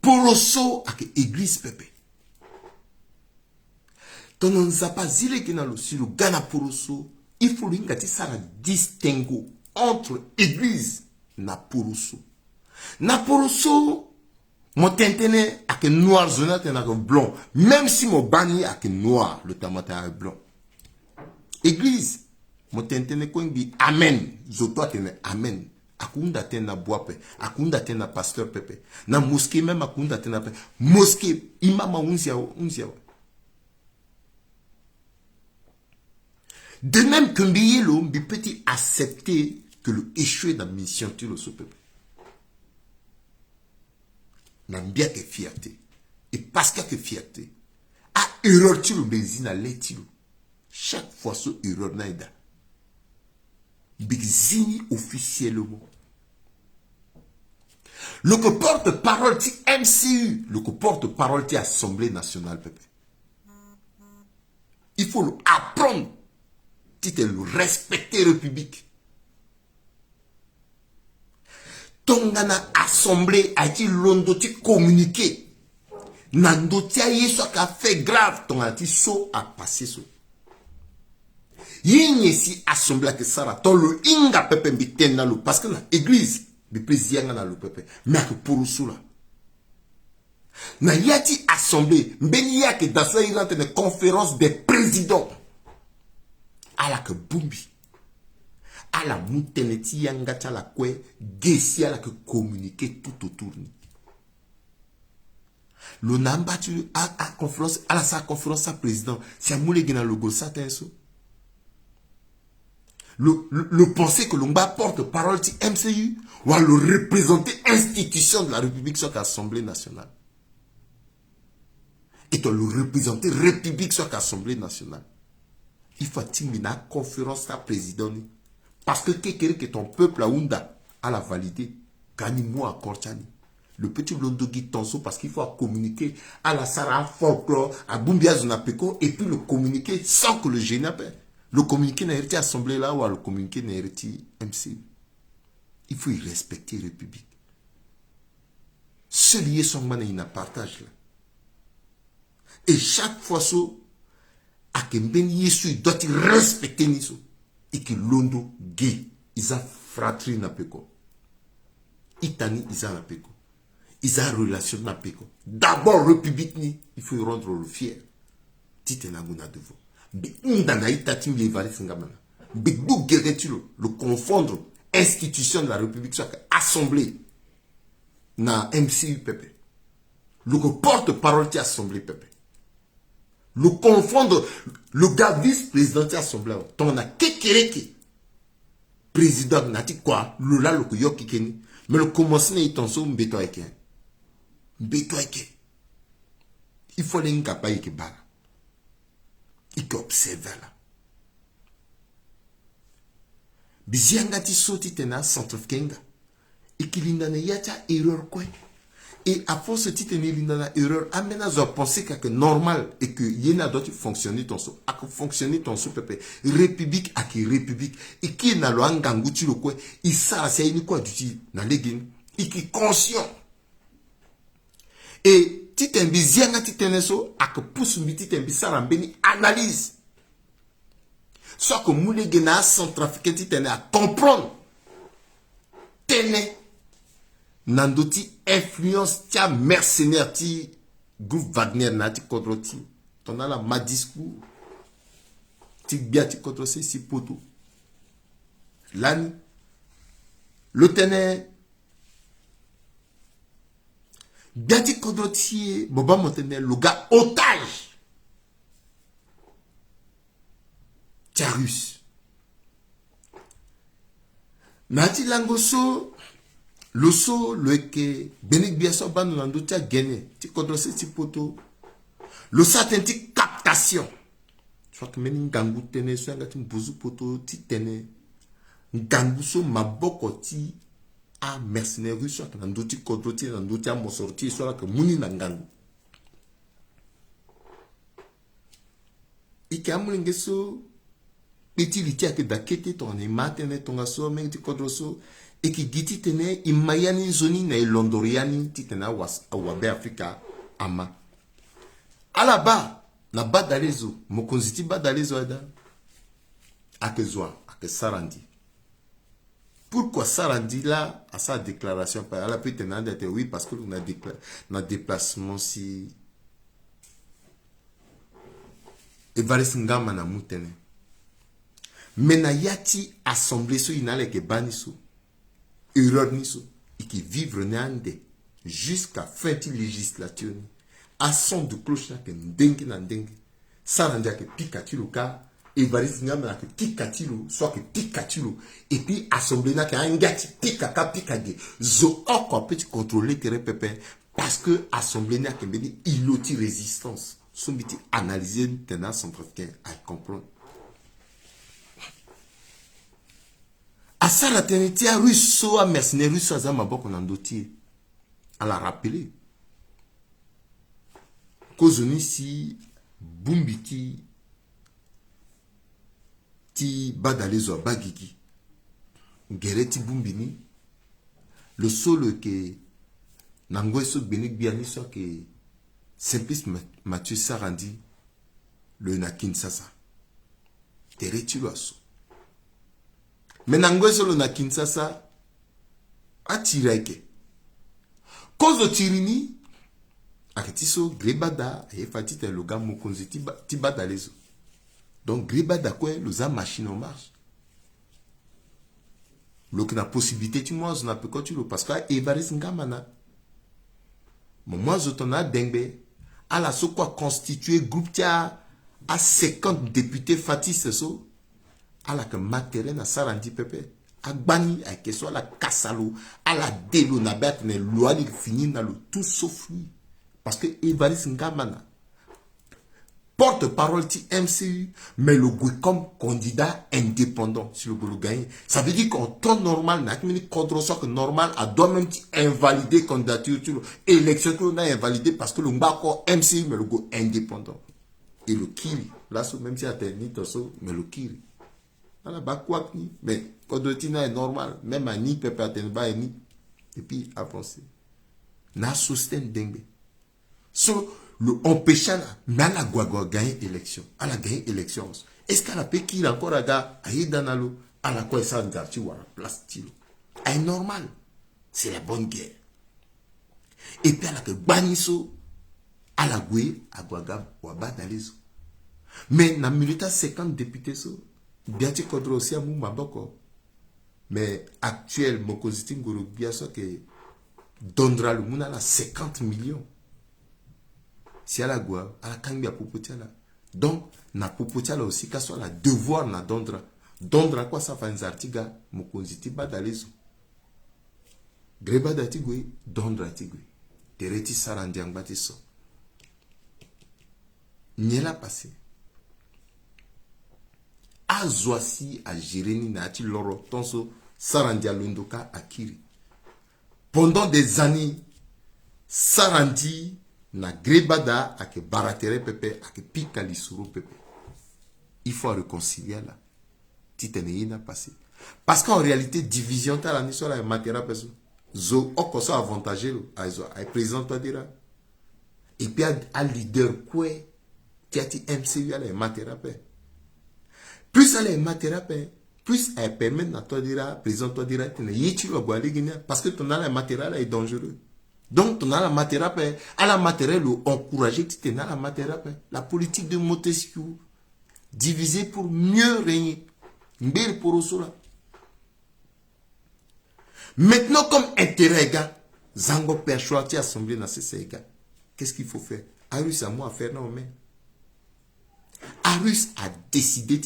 poloso ake église pepe tonon zapa zile kina lo silo gana poloso il faut l'ingati sara distingo entre église na poloso mo tentene ake noir zona tena ke blanc même si mo bani ake noir le tamata est blanc église mo tentene ko ngi amen zoto atene amen akunda tena boape akunda tena pasteur pepe na mosquée même akunda tena pepe mosquée imama unzia de même que Mbiyelo mbi peut accepter que le échoué dans la mission tu le peuple n'a bien que fierté et parce qu'il y a que fierté a erreur tu le benzina letilo chaque fois ce erreur naïda bigzini officiellement le que porte-parole ti MCU le que porte-parole ti Assemblée nationale peuple il faut le apprendre ti te le respecter République tongana assemblée a dit londo ti communiquer nando ti yeso ka fait grave tongana ti so a passé so yinye si assemblée que sara to lo inga pepe mbiten na lo parce que na église bi président na lo pepe mais que pour sula na yati assemblée mbeni yake dans sa irante de conférence des présidents ala que bumbi ala muteneti yanga tala kwe gesi ala que communiquer tout autour ni le namba tu a conférence ala sa conférence sa président si amoule gena logo sa tenso le penser que l'on porte-parole du MCU ou à le représenter institution de la République sur l'Assemblée nationale et de le représenter République sur l'Assemblée nationale il faut terminer la conférence à président parce que quelqu'un que ton peuple a unda à la valider gagne moi à Korchani le petit Londogi Tonso, parce qu'il faut communiquer à la Sarah folklore, à Bumbia Zonapeko, et puis le communiquer sans que le génie appelle. Le communiqué n'a été assemblé là, ou le communiqué n'a été MC. Il faut y respecter la République. Ce lié son man, il n'a partage là. Et chaque fois, à Kemben Yesu, il doit respecter Niso. Et que Londo, gay, ils ont fratrie na peko. Itani, ils ont la peko. Ils ont relation na peko. D'abord, République ni, il faut rendre le fier. Tite na guna de vous. Ndana itatim lievali singamana. Begou guéretulo, le confondre, institution de la République, soit assemblée. Na MCU Pepe. Le porte-parole de l'Assemblée Pepe. Le confondre, le gars vice-président de l'Assemblée. Ton a kekereke. Président nati quoi, lola le kuyo kikeni. Mais le commencement est en son béto eke. Béto eke. Il faut les incapables qui barrent. Il faut observer là. Biziangati soti tena centrafkenga. Et qu'il y a une erreur quoi. Et à force de tenir une erreur, amène à penser que c'est normal et que y a d'autres fonctionner ton sou, à fonctionner ton sou peuple, république à qui république et qui n'a le angangu tu le quoi, il ça c'est une quoi du na legin, et qui conscient. Et ti tembi zianga ti teneso à que pousse mi ti tembi ça rambeni analyse. Soit que moule gena centrafricain ti tene à comprendre. Tene Nandoti influence tia mercenaire ti groupe Wagner nati kodroti. Ton a la ma discours. Ti biati kodrose si poto. Lani. Le tene. Biati kodroti. Boba montene. Le gars otage. Tia russe. Nati langoso. Le so, le ke, benik biaso ban nando tia gagné, ti kodrose ti poto. Le satin ti captation. Soit que meni ngangu tene, so nga ti mbuzu poto, ti tene. Ngangu so maboko ti a mercenaire, soit que nando ti kodroti, nando ti a mosorti, soit que muni na ngangu. Ike amulinge so, petit litia ke dakete ton e matene ton aso, men ti kodroso. Et qui giti tene imayani zoni na londoriani titena wabe Afrika ama. Alaba na badalezo mokonziti badalezo ada akezwa ake Sarandi. Pourquoi Sarandi là à sa déclaration par elle a pu tenir oui parce que on a déplacement si Evariste Ngama na mutene. Mena yati assemblée so inale ke baniso. Erreur niso et qui vivre n'ande jusqu'à fin de législature à son de cloche na que dengue na dengue ça rend que Pikachu ka Evariste Ngama que Pikachu soit que Pikachu et puis assemblée na que un gars Pikaka Pikage zo encore petit contrôler terrain pépin parce que assemblée na que beni iloti résistance son biti analyser tenant centrafricain à comprendre. À ça, la trinité a russe, à mercenaire russe, à Zamabok, on a doté. À la rappeler. Cause si, Bumbiti, ti badalezo bagigi, gereti bumbini, le sol que, nangoeso benik biani, soit que, Simplice Mathieu Sarandi, le Nakin Sasa. Tereti loaso. Mais nangoeso na Kinshasa a tireke. Cause de tirini aketiso grebada et fatite le gars mokonzi tibada lezo. Donc grebada quoi le machine en marche. Donc na possibilité tu moi on a peu tu parce que Evariste Ngamana. Moi je t'en a dengue à la so quoi constituer groupe tia à 50 députés Fatih so. À la que matériel na Sarandi pepe a bani a que soit la kassalo à la délo na bête ne loi ni fini na le tout sauf lui parce que Evariste Ngamana porte-parole du MCU, mais le goût comme candidat indépendant si le goût gagne. Ça veut dire qu'en temps normal, normal, a doit même invalider candidature sur l'élection qu'on a invalidé parce que le encore MCU, mais le goût indépendant. Et le Kiri, là, même si a terminé, mais le Kiri. Mais Kodotina est normal, même à ni Pepe Atenba et ni. Et puis avancer. Na sosten dengue. So, le empêcha là, mais elle a gagné élection. Elle a gagné élection. Est-ce qu'elle a pu qu'il encore à gars, à Yidanalo, à la quoi ça d'archi ou à la place tilo. C'est normal. C'est la bonne guerre. Et puis elle a que Baniso, à la goué, à Guagab, ou à Badalizo. Mais na milita 50 députés so, bien tu contre aussi à Moumaboko. Mais actuel, Mokoziti Ngoro, bien sûr que donnera le monde à 50 millions. Si elle a quoi, elle a quand popotiala. Donc, na popotiala aussi, qu'à soit la devoir na dondra. Dondra quoi ça fait un artiga, Mokoziti Badalizo. Greba datigwe, dondra tigwe. Tereti sarandiang batiso. Nyela passé. A Zoasi a Jireni Nati Loro Tonso Sarandia Lundoka Akiri. Pendant des années, Sarandi na Grebada a que Baratere Pepe a que Pikali Suru Pepe. Il faut réconcilier là. Titeneina passé. Parce qu'en réalité, division ta la mission la matériel perso. Zo okoso avantageux a président toi dira. Et puis à leader quoi qui a dit MCU à la matériel perso. Plus elle est matériel, plus elle permet à toi dire, président toi dire, parce que ton matériel est dangereux. Donc ton matériel, à la matériel encourager, tu t'es la matériel. La politique de Montesquieu, diviser pour mieux régner. Mbel pour cela. Maintenant comme intérêt gars, Zango perchoa qui assemblée dans ces gars. Qu'est-ce qu'il faut faire? Arus à moi à faire non mais. Arus a décidé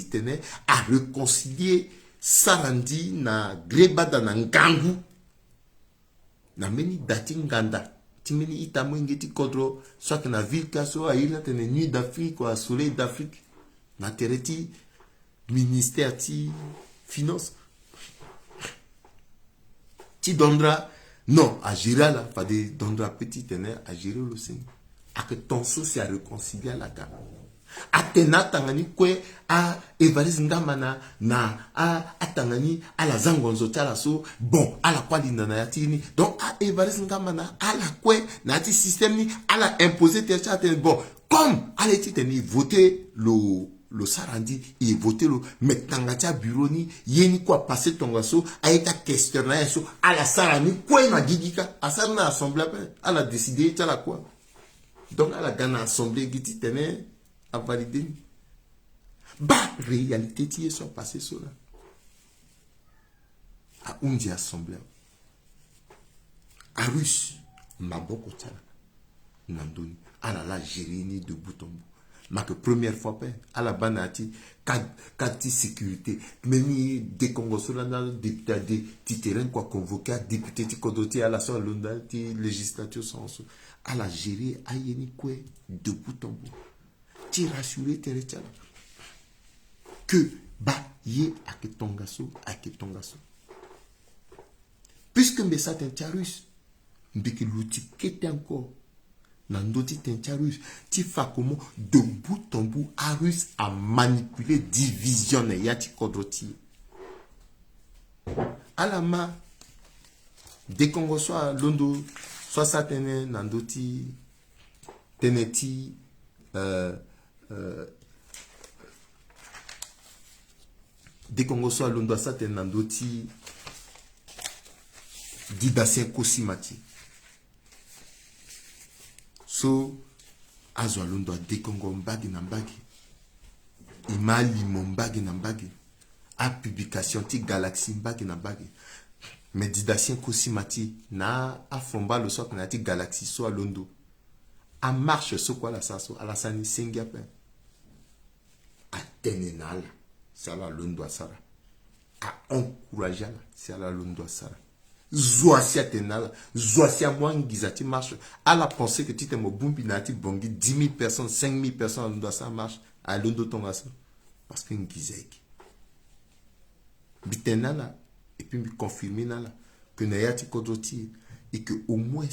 à réconcilier Sarandi na Grebada na Ngangu na meni dati Nganda timeni itamu ingeti kodro soit na ville kaso a ila tene nuit d'Afrique ou à soleil d'Afrique na tereti ministère ti finance ti dondra non à gérer là pas de dondra petit tene à gérer le sein à que ton souci à réconcilier la gamme Atena tangani kwe a Evariste Ngamana na a tangani a la zangonzo tala so bon a la kwali na yatini donc a Evariste Ngamana a la kwe na ti système ni a la imposer tes bon comme a les titani voter le Sarandi et voter le metangata bureau ni yeni quoi passer tongaso a été questionnaire so a la Sarani kwe na gigika a ça na assemblée a la décider tala quoi donc a la gana assemblée giti tene à valider. Bah, réalité, tu es passé sur là. À Undi Assemblée. À Russe, Maboko Tala. Nandoni. À la Gérini de bout en bout. Ma que première fois, à la banati, kati sécurité. Même des Congos, député, terrain quoi convoqué, député, Kodoti, à la soirée, législature sans à la gérer, à Yeni Kwe, de bout en bout. Tu rassurer tes retiens que bah yé à que ton gasso puisque mais ça t'interrus mais que l'outil qui est encore n'andoti t'interrus tu fais comment de bout en bout arus à manipuler divisionner ya ti kodroti à la main dès qu'on reçoit londo soit ça tenait n'andoti teneti dès qu'on reçoit l'ondassa tenandoti didasien kosimati so azwa londo dès qu'on mbagi na mbagi imali mombagi na mbagi a publication ti galaxy mbagi na mbagi mais didasien kosimati na afomba le soir na ti galaxy so a londo a marche so quoi la saso à la sani singapen Tenenal, c'est la lundo sara. À encourager, c'est la lundo sara. Zoasia tenala, zoasia mwangiza ti marche. À la pensée que tu t'es mon bumbi nati bongi 10 000 personnes, 5 000 personnes dans ça marche. À l'ondo tonga ça. Parce que ngizeki. Bitenala, et puis me confirmer nala, que n'ayati kodoti, et que au moins,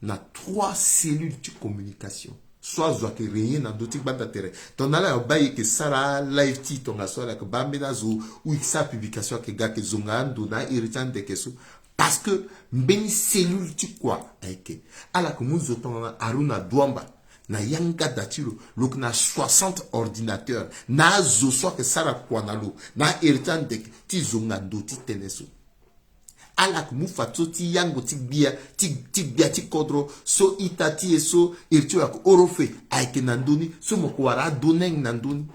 na 3 cellules de communication. Soit zoa que rien dans d'autres bandes d'intérêt. Ton ala baye que sara live ti tonga soit que bambena zo ou sa publication que gars que zonga ndona irritant de keso parce que mbeni cellule ti quoi avec ala que nous autant aruna douamba na yanga datiro lok na 60 ordinateurs na zo soit que sara quoi na lo na irritant de ti zonga ndo ti teneso alak mu fatso ti yango ti bia ti kodro so itati e so irtu ak orofe aike nandoni so moko wara doneng nandoni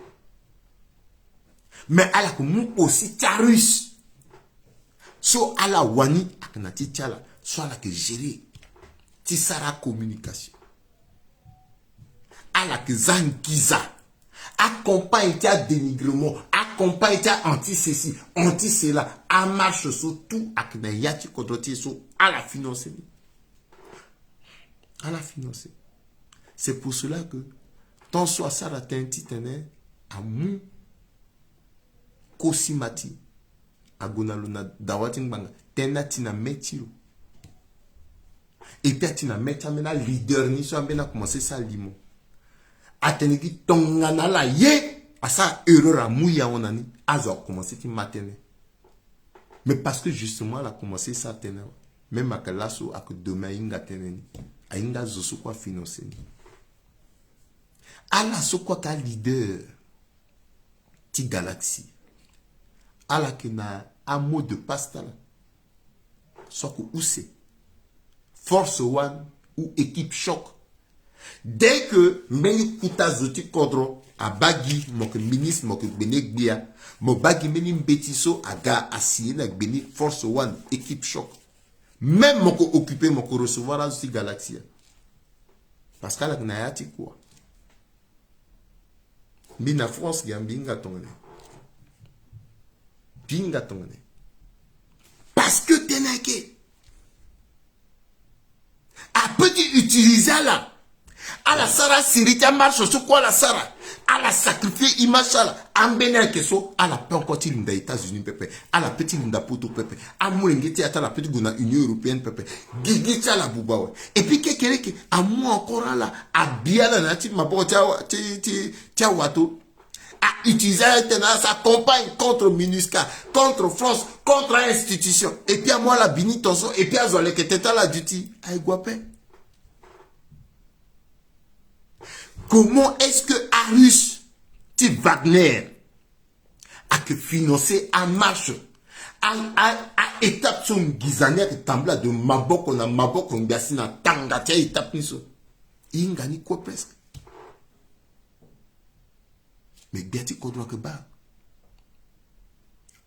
mais alak mu aussi tarus so ala wani ak na ti tiala so ala que gérer ti sara communication alak zankiza accompagne ta dénigrement, accompagne ta anti-ceci, anti-cela, à marche sur tout, à yati kodoti sur à la financer. À la financer. C'est pour cela que, tant soit ça la tenti tene, à mou, kosimati, à gonaluna, dawating banga, tena tina metiro. Et puis tina metamena leader ni so ambena commencer ça limon. Atenegi tongana la ye asa erreur a mouya onani azo commencé ti matene mais parce que justement elle a commencé ça tene même à kalaso ak demain inga teneni a inga zo quoi financer ala so quoi ka leader ti galaxy ala que na un mot de pasta là soit que ou c'est Force One ou équipe choc. Dès que meni kuta zoti kodro a bagi moke ministre moke benegbia mo bagi meni mbetiso aga asiye na beni Force One équipe choc même moko occupé moko recevoir à aussi Galaxia parce qu'à la gnayati quoi mina France gambinga tongane binga tongane parce que tenake a petit utiliser là à la Sara Sirita marche sur quoi la Sara à la sacrifier image là ambena keso à la peu encore il des États-Unis pepe à la petite linda poto pepe à moulingeti à la petite gona Union européenne pepe gigi la buba et puis quelqu'un qui à moi encore là à bien la native ma bon tia wato à utiliser sa campagne contre MINUSCA, contre France, contre institution et puis à moi la bini tonso et puis à zole que teta la duty à Guapé. Comment est-ce que Arus, ti Wagner, a que financé en marche, à étape son guizaner et tambla de Maboko na Maboko ngasina tanga tia étape niso. Il ngani quoi presque. Mais gati kodwa ke ba.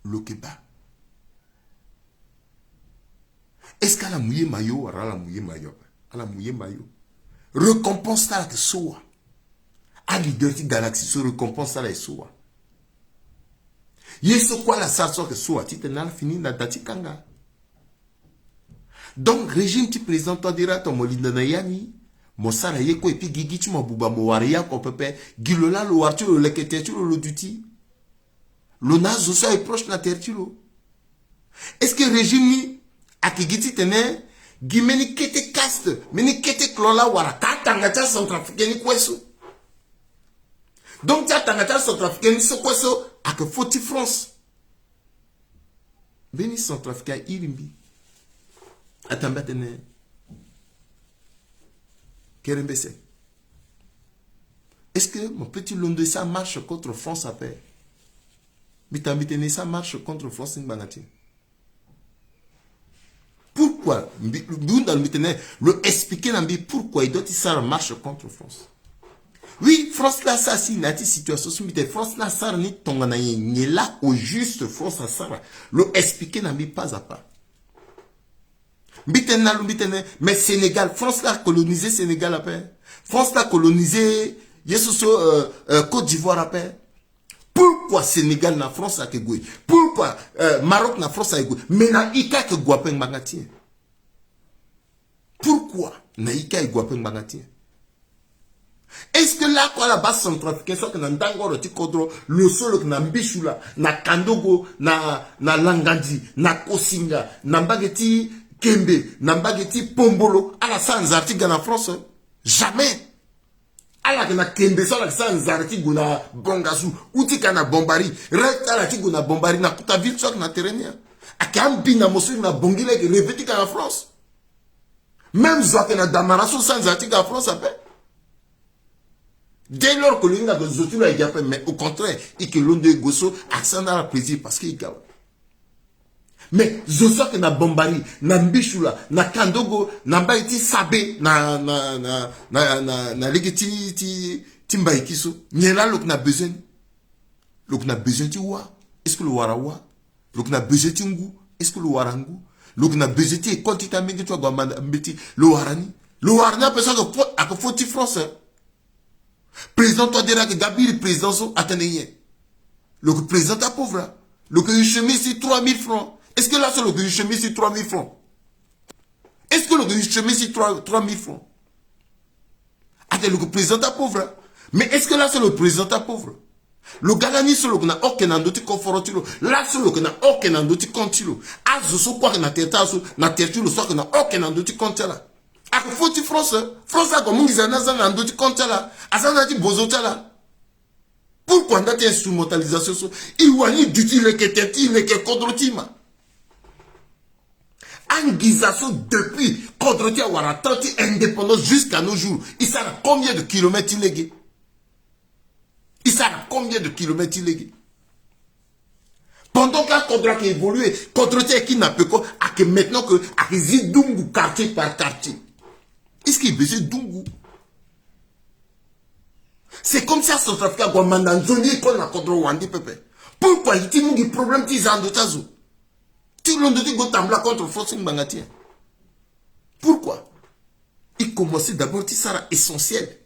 Lo ke ba. Est-ce qu'à la mouille maillot, à la mouille maillot, à la mouille maillot, récompense ta que soit. À leader de Galaxy se récompense à la soa. Yeso quoi la sarso que soit ti tenal fini na dati kanga. Donc régime ti président toi dira ton molina na yani mo sara yeko et puis gigi tu mo buba mo waria ko pepe gilola lo wartu le lekete tu lo duty. Lo nazo so est proche na tertulo. Est-ce que régime ni akigiti tene gimeni kete caste meni kete klola wara katanga ta centrafricaine kweso. Donc, tu as tangata centrafricain, c'est quoi ça? À que faut-il France? Béni centrafricain, irimbi. Attends, maintenant. Kerembese. Est-ce que mon petit Londres, ça marche contre France après? Mais t'as mis ça marche contre France in Banati. Pourquoi? Le expliquer pourquoi il doit dire ça marche contre France. Oui, France là, ça, si, nati situation, France là, ça, ni tongana, ni là, au juste, France là, ça, le expliquer n'a mis pas à pas. Mais Sénégal, France là, colonisé Sénégal après. France là, colonisé, Côte d'Ivoire après. Pourquoi Sénégal na France a que goué? Pourquoi Maroc na France a goué? Mais na ika que guapen bangatien. Pourquoi na ika et guapen bangatien? Est-ce que là, quoi, la base centrafricaine, soit que na ndangoro ti kodro, le solo que na mbishula, na kandogo, na langandi, na kosinga, na mbageti kembe, na mbageti pombolo, à la sans article en France? Jamais. À la na kembe, ça la sans article na bongasu, outi kana bombari, reste à la tigou na bombari, na kuta ville, soit na terrenia. A kambi na mosu na bongile, que revêti en France. Même soit que na damaraso sans article en France, après. Dès lors que l'on a des autres, mais au contraire, et que l'on de gosso, accent à la plaisir parce qu'il gagne. Mais zoso que na bombari, na mbishula, na kandogo, na baiti sabe, na legeti timbaïkiso, n'y là l'on a besoin. L'on a besoin de wa. Est-ce que le warawa? L'on a besoin de ngu. Est-ce que le warangu? L'on a besoin de quand tu t'as mis de toi, le warani. Le warani a besoin de à que faut-il français? Président, toi, déjà que Gabi, le président, attendez. Le président, ta pauvre. Le chemise, c'est 3000 francs. Est-ce que là, c'est le chemise, c'est 3000 francs? Est-ce que le chemise, c'est 3000 francs? Attends, le président, ta pauvre. Mais est-ce que là, c'est le président, ta pauvre? Le galani, c'est le qu'on a aucun endoti confortilo. Là, c'est le qu'on a aucun endoti contilo. Ah, je sais quoi que na tête, na tête, le soir qu'on a aucun endoti contilo. A que faut-il France? France a comme ils en ont un d'autres comptes là. A ça on a dit bozota là. Pourquoi on a dit instrumentalisation? Il y a ni d'utile que teti, le que kodrotima. Anguisation depuis kodrotia ou la indépendance jusqu'à nos jours. Il s'en a combien de kilomètres illégaux? Il s'en a combien de kilomètres illégaux? Pendant que Kodra qui évolue, kodrotia qui n'a pas quoi, à que maintenant que à que zidungu quartier par quartier. Est-ce qu'il besoin d'Ungu? C'est comme ça, Centrafrique, Guamanda, Zoni, qu'on a contre Wandi Pepe. Pourquoi il y a des problèmes qui sont dans Tazo? Tu l'as dit que contre Forcing Bangatien. Pourquoi? Il commençait d'abord, ça sera essentiel.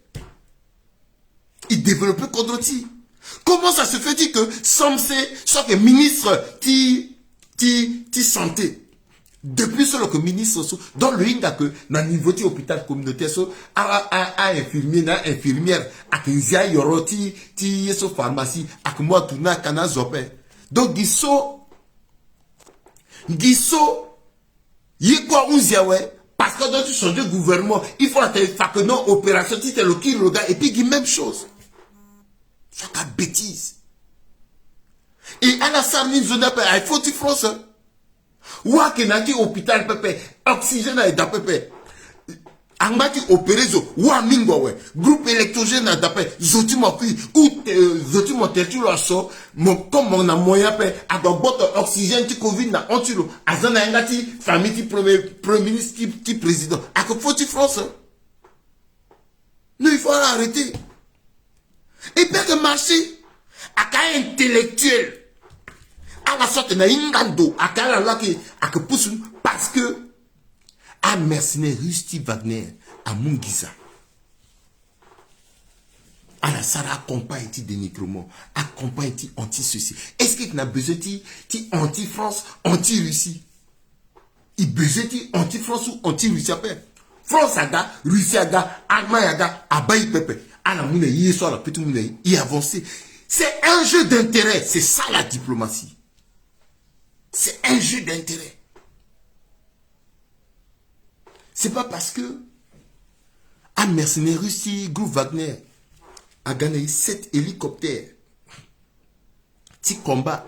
Il développait contre ti. Comment ça se fait que Samse, soit que ministre, ti santé, depuis ce que ministre dans le Inga que na niveau de hôpital communautaire à infirmière à Kinzia Yoroti ti so pharmacie à que moi tourna kana zopé donc giso y quoi unziawe parce que dans tu changes de gouvernement il faut faire que non opération ti le qui le gars et puis qui même chose ça ta bêtise et à la sarni zone il faut tu France Ouah que nati hôpital pepe oxygène à pepe angati opérezo ouah mingo ouais groupe électrogène à d'après zoti mo puis ou zoti mo tertu lo so comme on a moyen pe à botte oxygène ti covid na antilo azana ngati famille ti premier ministre ti président à que faut-il France non il faut arrêter et puis que marché à cas intellectuel à la sorte na ingando à la là que pousse parce que à mercenaire Rusty Wagner à Mungiza à la Sarah accompagne dénigrement accompagne anti ceci est-ce qu'il n'a besoin de anti France anti Russie il besoin de anti France ou anti Russie après France aga Russie aga Allemagne aga abaye pepe à la moune y soit la petite moune y avancer c'est un jeu d'intérêt c'est ça la diplomatie. C'est un jeu d'intérêt. C'est pas parce que un mercenaire Russie, groupe Wagner, a gagné 7 hélicoptères, petit combat,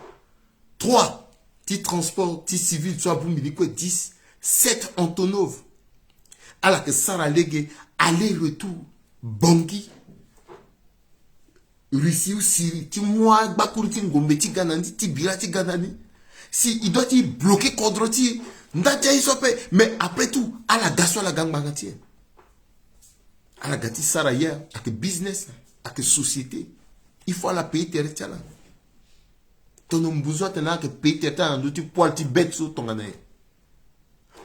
3 petits transports, petits civils, soit vous me dites quoi, 10, 7 Antonov. Alors que Sarah Légué, aller-retour, Bangui, Russie ou Syrie, tu moi, Bakour, tu Ngombe, tu Ganani, tu Bira, tu Ganani. Si il doit y bloquer Kodroti, mais après tout, à la gasso à la gang bagatier. À la gati saraya, à que business, à que société, il faut la payer territoire. Ton homme besoin de que payer territoire, tu poil ti bête sur ton année.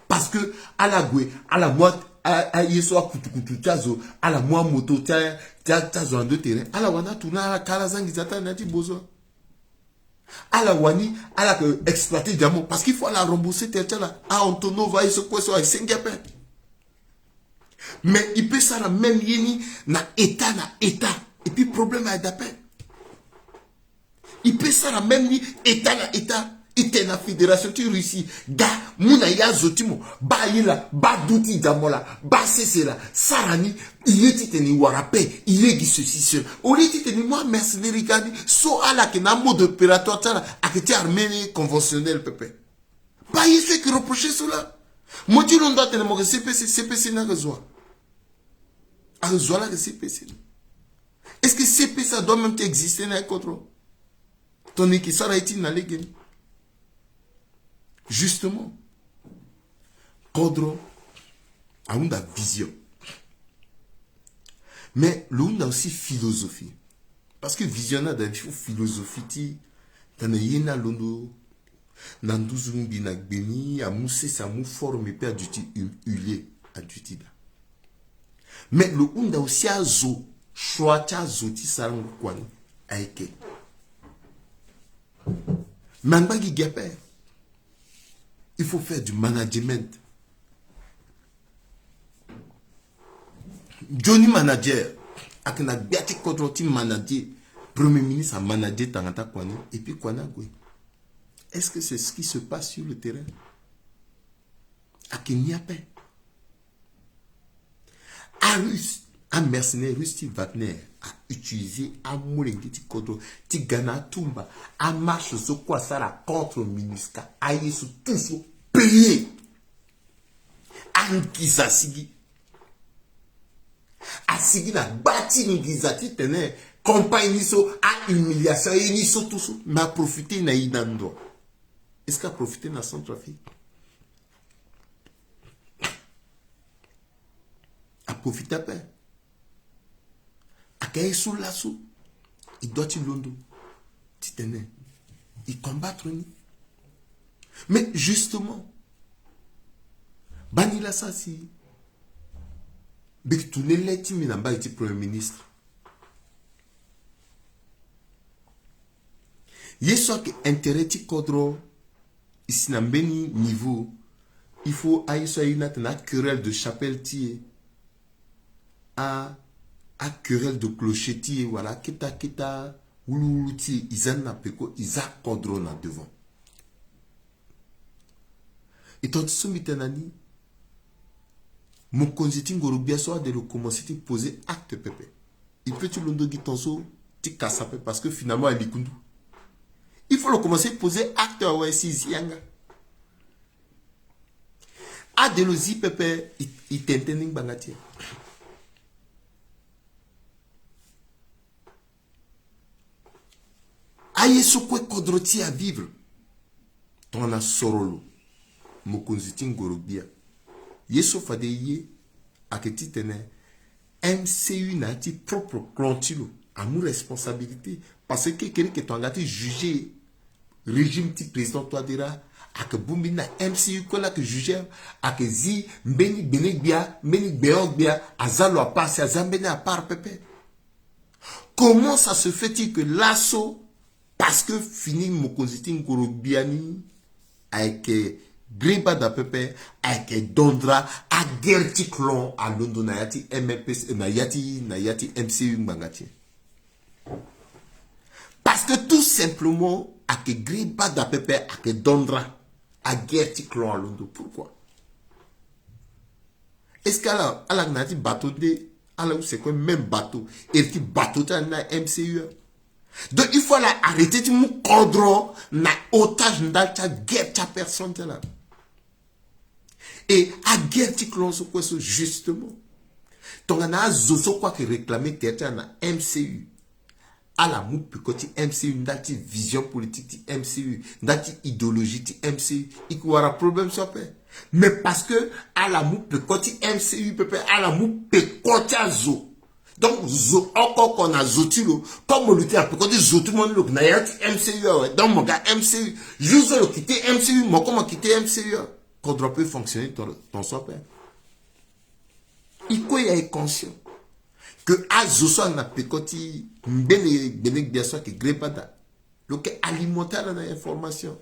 Parce que à la goué, à la moite, à yeso à kutu tazo, à la moi moto tazo en deux terrains, à la wana tourna à la karazang ils attendent nati besoin. À la Wani, à la exploiter diamant. Parce qu'il faut la rembourser, là. À Antonova, il se quoi, ça, Singapour. Mais il peut ça, la même yéni, na état. Et puis, problème à d'appel. Il peut ça, la même ni état. Il était la fédération de Russie. Ga, mouna ya zotimo. Ba yila, ba douti damola. Ba sesela. Sarani, il est titani warape. Il est ceci, cela. Au lieu titani, moi, mercenaire, gani. So ala ke na mode opératoire, tala. Akete armée conventionnelle, pepe. Ba yi ceux qui reprochaient cela. Moi, tu l'on doit tenir mon CPC n'a besoin. A besoin là de CPC. Est-ce que CPC doit même exister dans le contrôle? Ton équipe, ça a été dans les games. Justement, Kodro a une vision. Mais l'on a aussi philosophie. Parce que visionnaire de philosophie, dans le yéna londo, dans douzumbi na gbeni, a moussé sa mou forme et aduti huilé aduti. Mais le on a aussi a zo, choix zoti sarang kwan, aike. Manbagi gapé. Il faut faire du management. Johnny manager, avec na biati kodroti manager, premier ministre a managé tangata kwani, et puis kwana gwe. Est-ce que c'est ce qui se passe sur le terrain? À Kenyape. Un mercenaire russe, Wagner, a utilisé un moulingiti kodro, Tigana Tumba, a marche sur quoi ça la contre Minuska, a y sous tout sous payé. Ankisa Sigi. A Sigi na bâti Ngizati tenait, campagne so, a humiliation, et ni so tout sous, mais a profité na Idando. Est-ce qu'a profité na Centrafrique? A profité à peine. A sous l'assaut, il doit y londo, titene, il combattre ni. Mais justement, Banila Sassi, Bektoune Leti Minamba était premier ministre. Yeso que intérêt ti kodro, ici n'a beni niveau, il faut aïe soit une querelle de chapelle tie à querelle de clochetti, voilà, kita, oulouti, ils en apeko, ils a kodro na devant. Et tant que ce mitenani, mon consiting gorobia soit de le commencer à poser acte pépé. Il peut tu l'ondo gitonso, ti kasape, parce que finalement, il est kundu. Il faut le commencer à poser acte à OSI Yanga. A de l'osi pépé, il t'entending bangati. Aïe, ce quoi kodroti à vivre. Ton a sorolo. Mon consiting gorobia. Yeso fade ye, a que ti tene, MCU n'a ti propre clontilo, à mon responsabilité. Parce que quelqu'un qui t'a jugé, régime ti président toi dira, a que boumina MCU qu'on a que jugé, a que zi, mbeni benegbia, mbeni beogbia, a zalo a passe, a zambene a part pepe. Comment ça se fait-il que l'assaut, parce que fini mon consiting gorobiani, avec Griba da pepe, avec Dondra, à Gertiklon, à London, Nayati, MPC, Nayati, MCU, Mbangati. Parce que tout simplement, avec Griba da pepe, avec Dondra, à Gertiklon, à London. Pourquoi? Est-ce qu'elle a dit bateau de, alors c'est quoi, même bateau, et qui bateau dans MCU? Donc il faut arrêter de me condron, na otage, na ta guerre, ta personne, là. Et à guerre, tu closes quoi, justement. Donc, on a zozo quoi que réclamer, tu as un MCU. À la moupe, quand tu MCU, tu vision politique, tu MCU, tu idéologie, tu MCU, il y aura problème sur paix. Mais parce que, à la moupe, quand tu MCU, à la moupe, quand tu as zo. Donc, zo, encore qu'on a zotilo, comme on le dit, quand tu zo, tout le monde, il y a MCU, donc mon gars, MCU, juste le quitter MCU, moi, comment quitter MCU? Qu'on peut fonctionner ton soi père. Il est conscient que à Zoso na pekoti mbele benek bien sûr que grepada Le que alimenter l'information.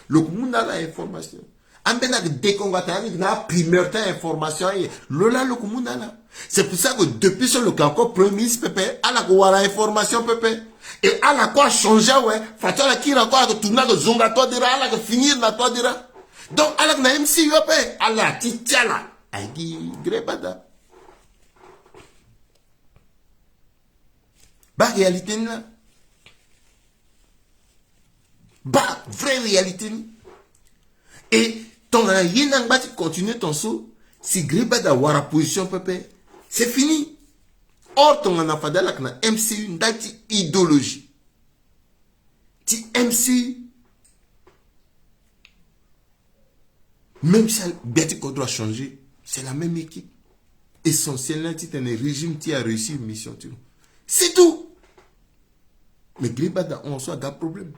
Le monde a l'information. Ambena que dès qu'on va t'arriver, na primeur information et lola le monde a là. C'est pour ça que depuis ce le encore premier ministre Pepe, à la quoi information Pepe. Et à la quoi changer ouais, fatala qui encore que tourner de zonga toi dira, à la que finir na toi dira. Donc à la que na MC Pepe, à la titiala, aïe grebada. Bah réalité là. Bah vraie réalité. Et ton yénang bati continue ton saut, si grébada wara position Pepe, c'est fini. Or ton anafadala kana MCU ndati idéologie. Ti MCU même si Betty Kodro a changé, c'est la même équipe. Essentiellement, tu as un régime qui a réussi une mission. C'est tout. Mais Gribada, on soit un problème.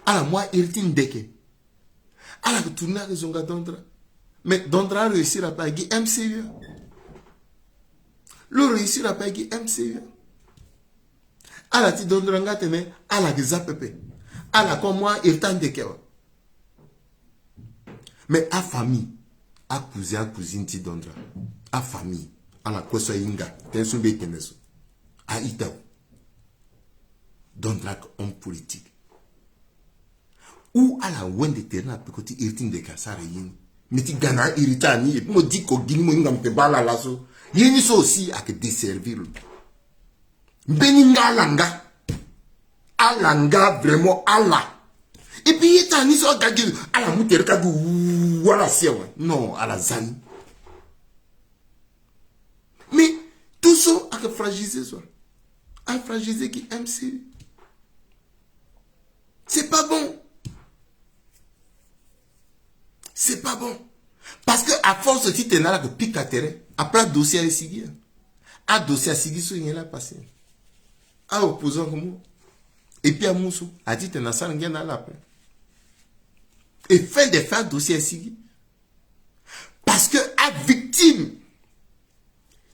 Alors moi, il t'in deke. Alors que tu n'as raison à Dondra. Mais Dondra a réussi à payer MCU. Le réussi à payer MCU. Alors tu Dondra nga tene, alors que Zapepe. Alors comme moi, il t'in deke. Mais à famille, à cousine, ti Dondra. À famille, à la Koso Inga, Tensu Bekeneso. À Itaou. Dondra homme politique. Ou à la wende terrain pour que tu irrites de Kassara yin. Mais tu gagnes irritant ni et puis me dit qu'au guiné moi n'am te bala lasso. Yin so aussi à que desservir. Beninga langa. Alanga vraiment Allah. Et puis il t'a ni so gagné à la mouter kagou voilà c'est ouais. Non à la zani. Mais tout ça a que fragiliser ça. A fragiliser qui MC. C'est pas bon. C'est pas bon. Parce que à force de tu là que pique à terre, après dossier à Sigi. À dossier à Sigi, so il est là passé. À opposant comme moi. Et puis à Moussou, a dit t'es dans ça n'en a là. Et fin de faire dossier à Sigi. Parce que à victime,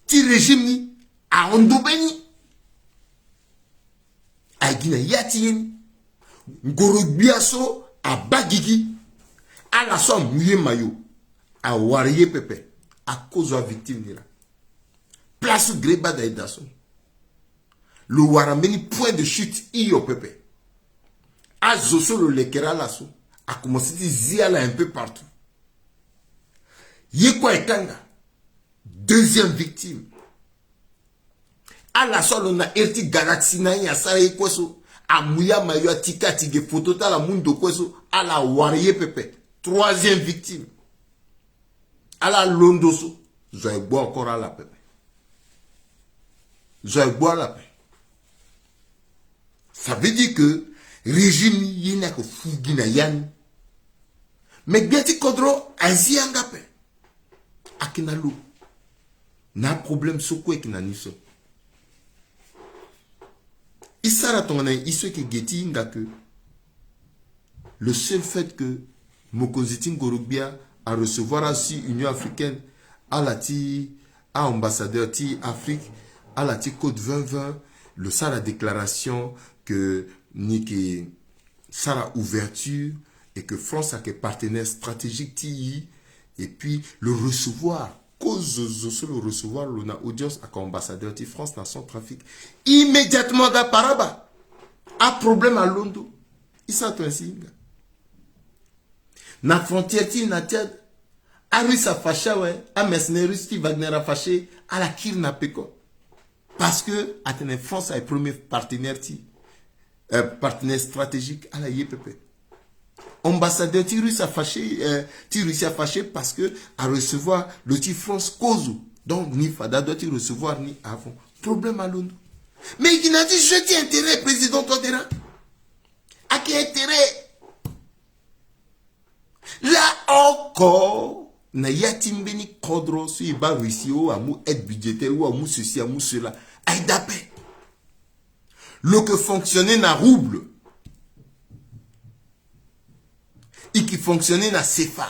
ti régime ni, à Ondobeni, à Guinée Yatien, Ngorogbiaso, à Bagigi, à la somme mouillé maillot, à Warié Pepe, à cause de la victime là. Place Greba d'Aïdason. Le Warameni point de chute iyo Pepe. À Zoso le Lekera lasso, a commencé à ziala un peu partout. Yekwa Ekanga, deuxième victime. À la somme on a Erti Galaxy Naï à Saraye Kweso, à Mouya maillot à Tika Tige Fotota la Mundo Kweso, à la Warié Pepe. Troisième victime. À la Londoso. J'ai bois encore à la paix. J'ai bois la paix. Ça veut dire que régime y n'a que Fugina Yann. Mais Betty Kodro a zi angapé. Akinalo. N'a problème sur quoi qu'il n'a ni ça. Il s'arrête à ton il se que Getty n'a que le seul fait que Mokonzitin Gorogbia à recevoir aussi Union africaine à la à ambassadeur Afrique à la Côte 2020 le ça la déclaration que Niki ça la ouverture et que France a que partenaire stratégique TI et puis le recevoir cause le recevoir l'on audience à ambassadeur France dans son trafic immédiatement d'Aparaba a problème à Londo il s'attend ainsi. Na frontière ti na Tchad a Russe a fâché ouais a mercenaires qui Wagner a fâché à la kir na peko parce que Athènes France est premier partenaire partenaire stratégique à la YPP. Ambassadeur ti Russe a fâché Russie a fâché parce que à recevoir le ti France cause donc ni fada doit il recevoir ni avant problème à Londres. Mais il a dit je tiens intérêt président Todera. À quel intérêt? Là encore, na yatimbeni kodro su iba Russie ou amou aide budgétaire ou amou ceci amou cela. Aïdapé. Le que fonctionnait na rouble. Et qui fonctionnait na CFA.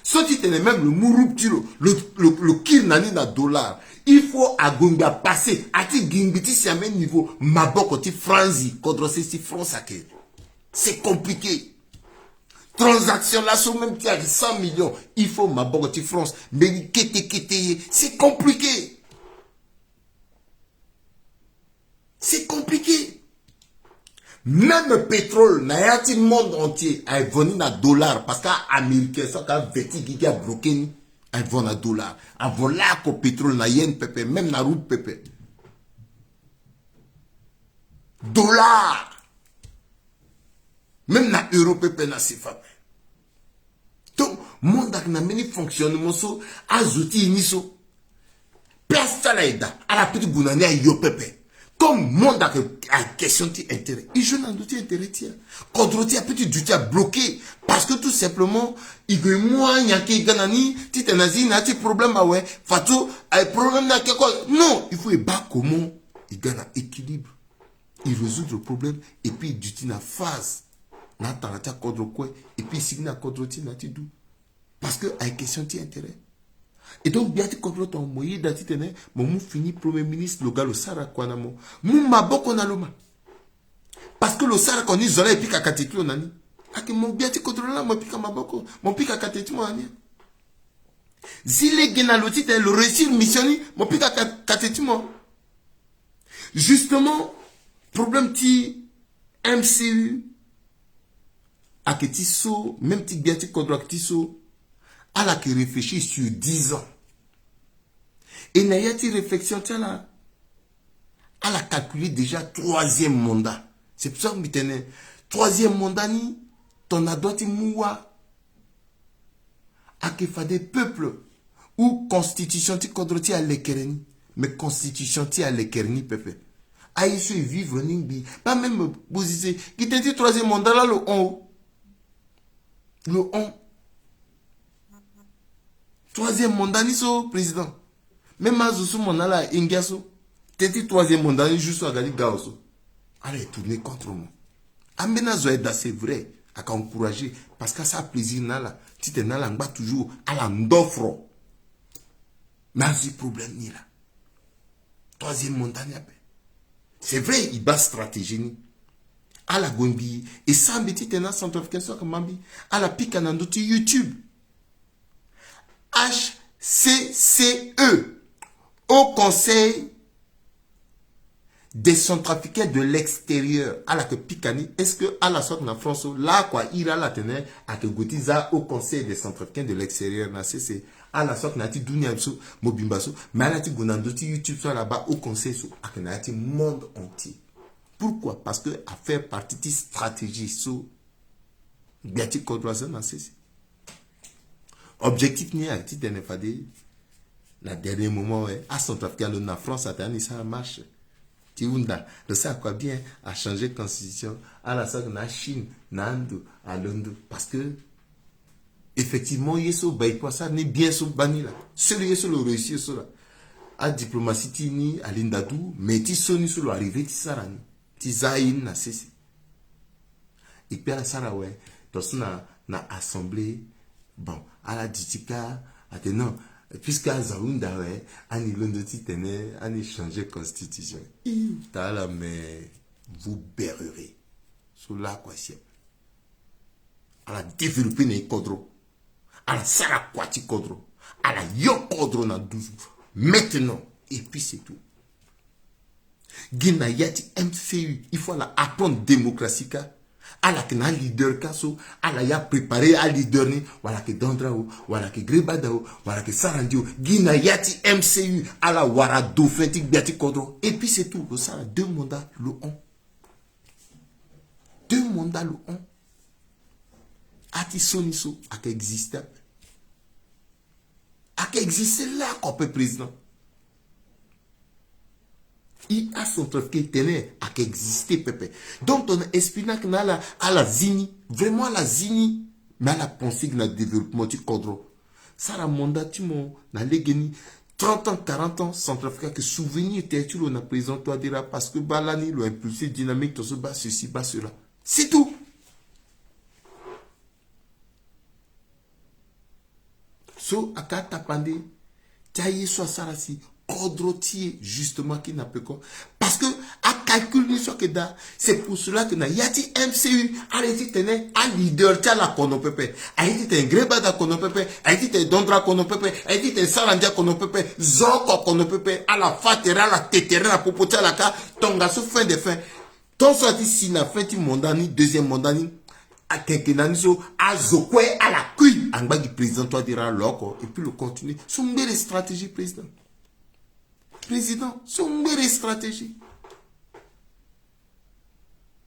Sorti même le mouruptiro, le kirnani na dollar. Il faut à Gonga passer. À ti gimbiti si à même niveau. Maboko ti franzi. Kodrose si France. C'est compliqué. Transaction là, sur même qui a 100 millions. Il faut Maboko ti France. Mais c'est compliqué. C'est compliqué. Même le pétrole, n'a pas le monde entier a venu dans dollar parce qu'à Américain, ça qu'a vêti qui a bloqué, a venu dans dollar. A volé le pétrole, n'a yen pépé, même na route pépé. Dollar. Même na euro pépé na sifa. Donc, monde a mené fonctionnement so, a zouti iniso. Personne n'a aidé. À la petite gounani a yo pépé. Comme monde a question d'intérêt. Il joue dans d'autres intérêts. Quand on a petit duty à bloquer. Parce que tout simplement, il y a moins, il y a qui ganani, ti tenazi, il y a un problème, ouais. Fatou, un problème n'a quelque chose. Non, il faut y battre comment il gagne un équilibre. Il résout le problème. Et puis, il duty na phase. Na tarata kodro quoi. Et puis, si na kodro ti na ti dou. Parce que, a question d'intérêt. Et donc, bien tu comprends ton moyen d'atteindre, mon fini premier ministre, le gars, le Sara Kwanamo. Mon maboko na loma. Parce que le Sara qu'on isolé et puis qu'à katetu on ani. Ake mon bien tu contrôles là, mon pika maboko, mon pika katetu mon ani. Zile gena le titre, le réussir missioni, mon pika katetu mon. Justement, problème ti MCU, ake ti so, même ti bien tu contrôles ti so. Elle a qui réfléchit sur 10 ans. Et n'a pas de réflexion, là. Elle a calculé déjà 3e mandat. C'est pour ça que je me 3e mandat, ni, ton adoti moua. A qui fait des peuples. Ou constitution ti kodroti à l'ékerni. Mais constitution ti à l'ékerni, pepe. A ici vivre n'imbi. Pas même, vous disiez, qui te dit 3e mandat, là, le 1. Le 1. 3e mandat, ni so, président. Même Mazoussou, mon ala, Ingasso. T'es 3e mandat, ni juste à Gali Gaoso. Allez, tourner contre moi. Amena Zoeda, c'est vrai. À encourager. Parce que ça plaisir, nala. Si t'es nala, on va toujours à la d'offre. Mais c'est problème, ni là. 3e mandat, ni après. C'est vrai, il bat stratégie, ni. À la Gombi. Et ça, petit, t'es dans centrafricain, soit comme Mambi. À la pique, en andouti YouTube. HCCE, au Conseil des centrafricains de l'extérieur. À la que Picani, est-ce que à la sorte de la France, là quoi, ira la tenir à que Goutiza au Conseil des centrafricains de l'extérieur, c'est à la sorte nati Douniabso, Mobimbaso, mais à la Gonandoti YouTube soit là-bas au Conseil, à que nati monde entier. Pourquoi? Parce que à faire partie de stratégie, so, Biati Kodroazen, c'est objectif ni à titre d'NFAD, la dernier moment, à Centrafrique, la France a tenu ça marche. Tiunda, le ça quoi bien à changer de constitution, à la sorte na Chine, Nando, à Londres, parce que effectivement, yeso baïkwa ça n'est bien sur bani là. Celui yeso le réussir sur là. À diplomatie tini, à l'indadou, mais ti soni sur l'arrivée ti sarani, ti zaïn na ceci. Et puis à la sara ouais, dans na assemblée. Bon, à la ditika, non, puisque à Zaounda, ouais, Annie Londoti tenait, Annie changer constitution. T'as la mais vous berrerez. Sur la quoi, c'est. À la développer les kodro. À la sarakwati kodro. À la yo kodro na 12. Maintenant. Et puis c'est tout. Guinea yati MCU. Il faut la apprendre démocratie. À la que na leader kaso, à la ya préparé à leader ni, voilà que Dandrao, voilà que Grebadao, voilà que Sarandio, Guina Yati MCU, à la Wara Dauphintique Biati Kodro. Et puis c'est tout. Ça a 2 mandats le 1. 2 mandats le 1. Ati Soniso, a qui existe. A qui existe là, comme président. Il a son truc qui tenait à exister, pépé. Donc, on explique qu'il a à la zini, vraiment à la zini, mais à la pensée que le développement du cadre. Ça, la mandat, tu m'as, na légeni, 30 ans, 40 ans, Centrafrique, que souvenir, t'es tu l'on a présenté, toi, dira, parce que, balani, l'impulsé dynamique, tout ce bas, ceci, bas, cela. C'est tout. So, akata pande, taillé soit sarasi, kodrotier, justement, qui n'a pas quoi. Parce que, à calculer soit que da, c'est pour cela que na yati MCU, arrêtez tene, à leader, tia la kono pepe, arrêtez ten greba da kono pepe, arrêtez ten dondra kono pepe, arrêtez ten sarandia kono pepe, zoko kono pepe, à la fatera, la tétera, la popotia la ka, tonga sous fin de fin. Ton soit ici, na fin ti mondani, deuxième mondani, à quinquennani so, à zokwe, à la cuille, angba du président, toi dira l'oko, et puis le continuer. Son meilleure stratégie, président. Président, son meilleure stratégie.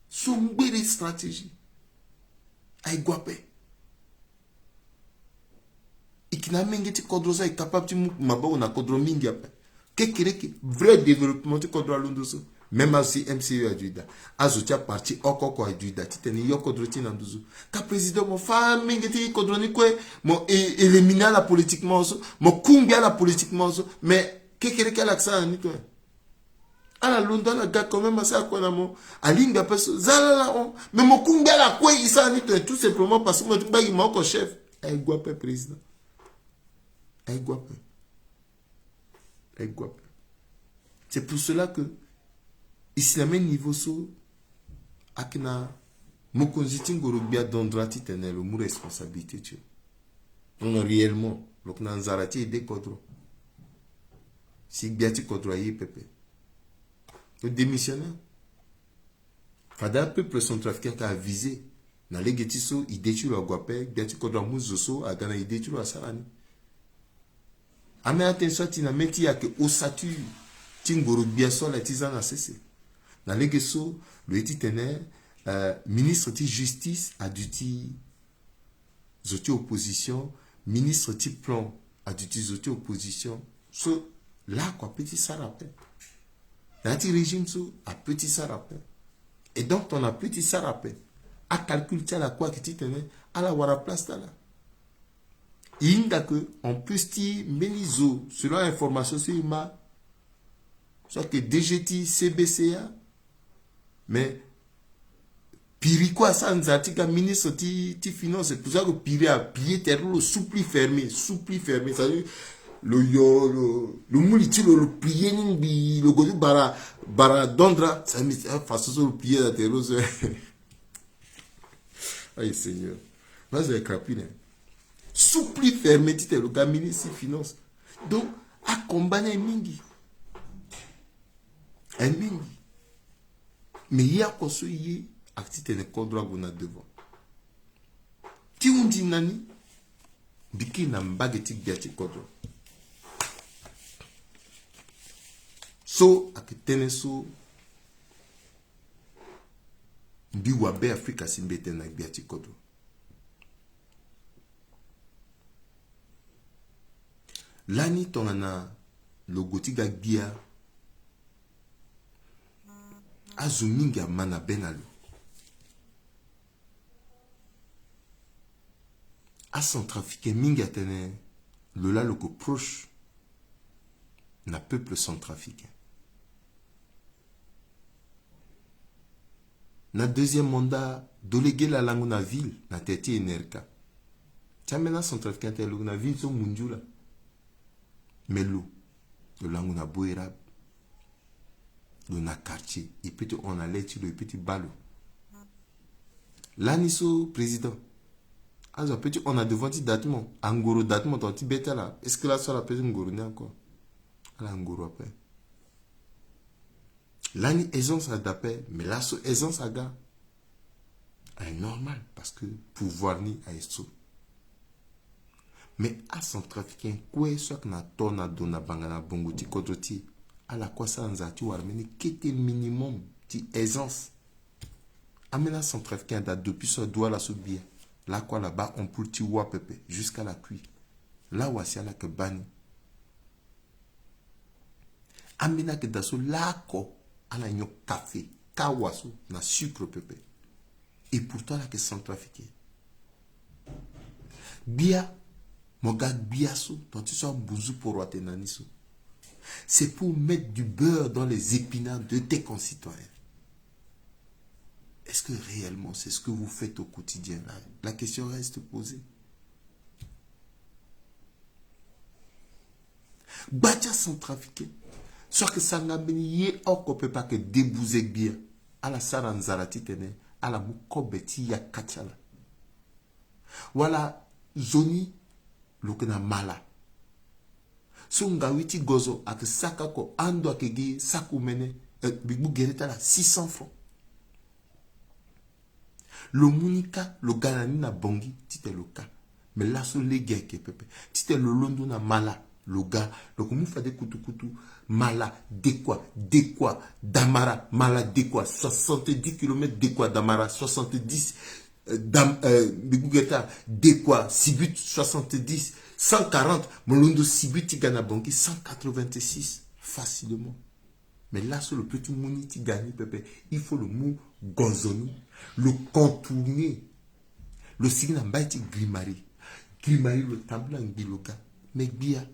Son meilleure stratégie. Aïe guape. Et qui n'a même pas kodrosa est capable de m'avoir na kodro mingi après. Qu'est-ce vrai développement de kodro alundoso. Même si MCU a dû da. Azotia parti okoko a dû da. Titani yo kodro ti nanduzo. Ka président mon femme mingi ti kodro ni kwe. Mon éliminer la politiquement so. Mon kumbia la politiquement so. Mais qu'est-ce que l'accent ni toi? Ala lunda la gars quand même ça quoi na mo. Alinga peso. Zala on. Mais mon kumbia la kwe isa ni toi. Tout simplement parce que mon bagi mon chef. Aïe guape président. Aïe guape. Aïe guape. C'est pour cela que ici la même niveau so akina mokonziti ngorobia dondrati tenelo mu responsabilité tu. On réellement donc na nzarati ede kodro. Si biati kodro yi pepe. Le démissionnaire. Fada peuple centrafricain qui a visé na legeti so idetu lo guape biati kodro muzo so agana idetu lo asarani. Ame attention tina meti ya ke osatu tingorobia so la tizana cessé. Dans les guessos, le titenaire, ministre de justice a duti zoti opposition, ministre de plan a duti zoti opposition. So, là, quoi, petit ça rappelle. Dans le régime, so, a petit ça rappelle. Et donc, on a petit ça rappelle. À calculer la quoi que titenaire, à la wara place là. Il y a que, on peut se dire, menizo, selon l'information sur ma, soit que DGT, CBCA, mais Piri quoi ça nous a dit que ministre ti finance c'est pour ça que Piri a plié terre le soupli fermé ça veut le mouliti le plié ni le godu bara dondra ça me façon sur le plié la terre aïe seigneur vas-y crapine soupli fermé ti le gars ministre finance donc à combattre mingi mais il y a quoi ce y activité de kodra guna devant ti undi nani biki na mbageti biati kodra so akitene so mbi wabe Afrika simbete na biati kodra lani tonana logotiga bia azuminga mana benalo a centrafricain minga tene le la loko proche na peuple centrafricain na deuxième mandat délégué la langue na ville na tete enerka chamena centrafricain te lo na ville so munjula melo le langue na boerab le na quartier et puis on allait sur le petit ballon là niso président alors petit on a devant ti datement angoro datement ton tibeta là est-ce que là sur la petit ngoro ni encore là ngoro après là ni aisance à d'appel mais là so aisance à gars est normal parce que pouvoir ni à eso mais à centrafricain quoi soit que na tona dona bangana bongo ti kodoti à la quoi ça nzati warmeni kete minimum ti aisance amena centrafricain da depuis so doit la subir là quoi là-bas on peut ti wa pepe jusqu'à la cuit là où c'est là que bani amena que da so là ko ala nyo café kawaso na sucre pepe et pourtant là que centrafricain bia moga biaso donc tu sois bouzou pour watenaniso c'est pour mettre du beurre dans les épinards de tes concitoyens. Est-ce que réellement c'est ce que vous faites au quotidien là? La question reste posée. Bacha sans trafiquer. Soit que ça n'a yé oko peut pas que débouzer bien. À la saranzarati tene, à la mukobeti ya kachala. Voilà, zoni, lukena mala. So nga witi gozo ak saka ko ando akegi saku mene bigbu gereta la 600 francs. Le munika, le ganani na bongi, tite le cas. Mais là, sur les gars qui pepe. Tite le londo na mala, le gars, le komu fade kutu kutu, mala, de quoi, damara, mala, de quoi, 70 km de quoi, damara, 70, bigugeta, de quoi, sibut, 70, 140, molondo sibut, tigana bongi, 186, facilement. Mais là, sur le petit mouniti gagné, pepe, il faut le mot gonzoni, le contourner. Le signe en bas grimari. Grimari le tableau en biloga. Mais bien,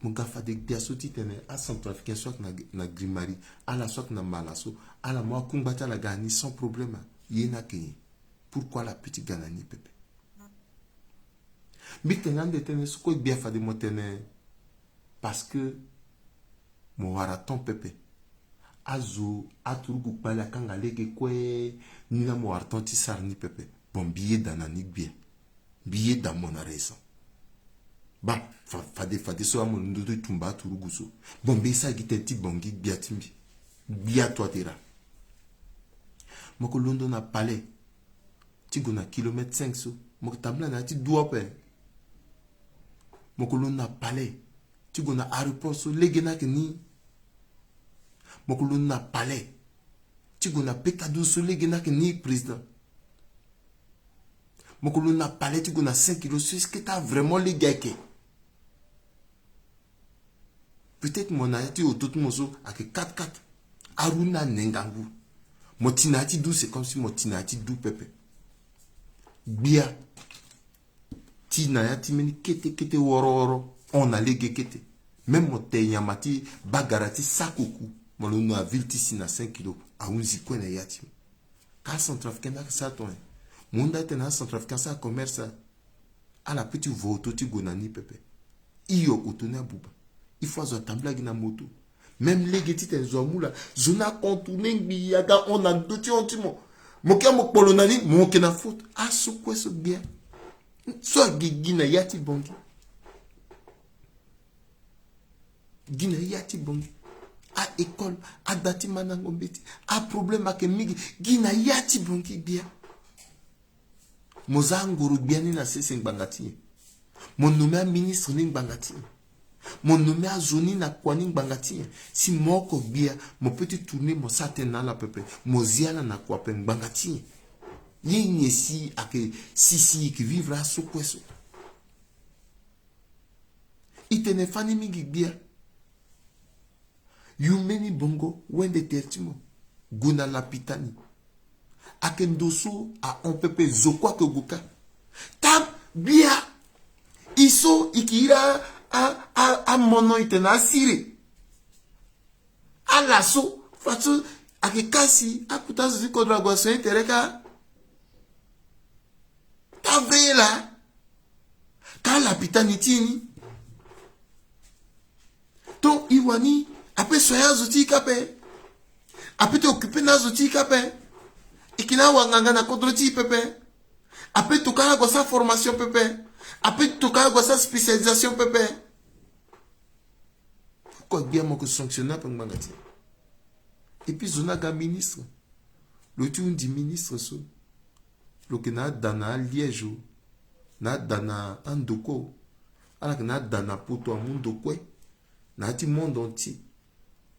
mon gars fait des diasoti tene à centrafricain soit na grimari, à la soit na malasso, à la moi kumbata la gagné sans problème. Yena kenye. Pourquoi la petite ganani pepe? Mais tenant de tene, ce qu'on bien fait de mon tene, parce que mon waraton pepe. Azo, aturugu pala kanga lege kwe, nina mo waraton ti sarni pepe. Bon, billet d'ananik bien. Billet dans mon raison. Bah, fade so amon ndodo tumba aturugu so. Bon, be sa giteti bongi biatimbi. Biatwa tera. Moko londo na palais. Tigo na kilomètre 5 so. Moko tabla na ti duope. Moko londo na palais. Tigo na aéroport so lege na keni. Moko londo na palais. Tigo na pekado so lege na keni président. Moko na palais tigo na 5 kilos. Est-ce que t'as vraiment les gars qui? Peut-être mon ayati au tout mozo avec 4-4. Aruna nengangu. Motinati dou c'est comme si motinati dou pepe. Bia. Tinayati meni kete woro. On a les kete. Même mote yamati bagarati sakoku. Molono a vilti si na 5 kilos. A unzi kwene yati. Ka centrafricain na sa ton. Munda tena centrafricain sa commerce à la petite voto ti gonani pepe. Iyo otona buba. Il faut zo tambla gina moto. Même les geti ten zo mula, zona contourner biyaga on a doti ontimo. Mokia mo polonani mo kena faute. Ah so quoi so bien. So gina yati bongi. Gina yati bongi. À école, à dati manangombeti, à problème à kemigi, gina yati bongi bien. Mozanguru bien na sese bangati. Mon nommé ministre ning bangati. Mon nommé à zoni na kwani bangati. Si moko bia, mon petit tourner mon satena la pepe. Moziala na kwa pen bangati. Yenye si ake sisi qui vivra sous kweso. Itene fani migi bia. Yumeni bongo wende tertimo. Guna lapitani. Akendoso a on pepe zokwa ke guka. Tab bia. Iso ikira a mono itena siri. A lasso fatso akekasi akutazo zikodra gwaso tereka. Tavela. Ka lapitani tini. Ton iwani après soya zoti kape. Après te occuper na zoti kape. Ikina wanganga na kodroti pepe. Après tokala kwa sa formation pepe. Après tokala kwa sa spécialisation pepe. Pourquoi bien mon que sanctionner pour mangati? Et puis zona ga ministre. Le tout dit ministre so. Le que na dana Liège. Na dana Andoko. Ala que na dana poto amundo kwe. Na ti monde entier.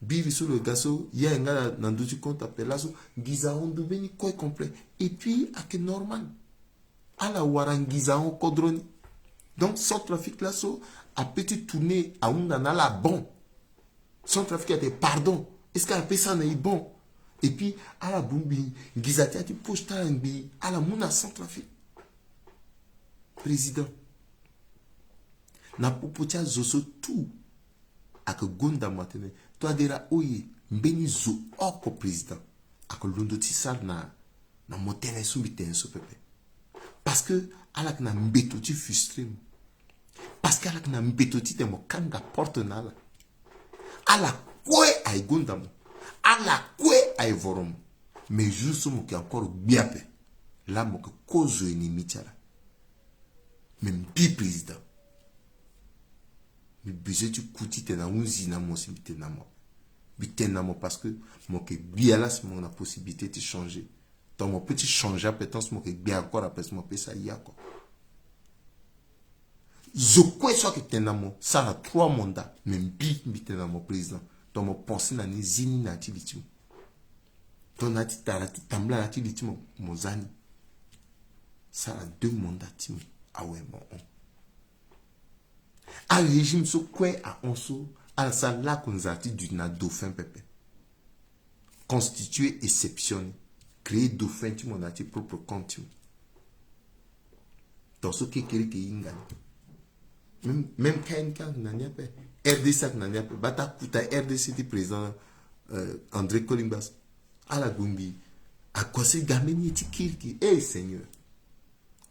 Bivi sur le gaso, il y a un gars dans le compte appelé là, Gizaon devenu quoi complet. Et puis, à que normal. À la Waran Gizaon Kodroni. Donc, son trafic là, a petit tourné à un an la bon. Son trafic a été pardon. Est-ce qu'à la ça n'est bon? Et puis, à la Bumbi, Gizati a dit, poche ta un à la mouna sans trafic. Président. Na popotia zoso tout. À que Gonda Matene. Toi dira oye mbeni zo oko président ako londo ti sal na motene sumbi ten so pepe parce que ala na mbeto ti frustré parce qu'à la mbetoti te mo kanga porte nala à la kwe ay gondamo à la kwe ay vorom mais juste mo ki encore biape là mo que cause ennemi tala même bi président mais besoin tu kuti te na unzi na mo simite na mo bitena parce que mon que bien là c'est mon possibilité de changer donc mon petit changer peut-être mon que bien encore après mon peut ça y a quoi je crois soit que tenamo ça a 3 mandats même bitena mon président donc mon pensée na ni zini na activité donc na ti tambla na activité mon zani ça a 2 mandats tim ah ouais bon à régime so quoi à onso à ça là qu'on zati du na dauphin pépé constituer exception créer dauphin tu mon ati propre compte dans ce qui est inga même quand nanya pe RDC nanya pe bata kuta RDC ti président André Colimbas à la gumbi à conseil gameni ti kirki seigneur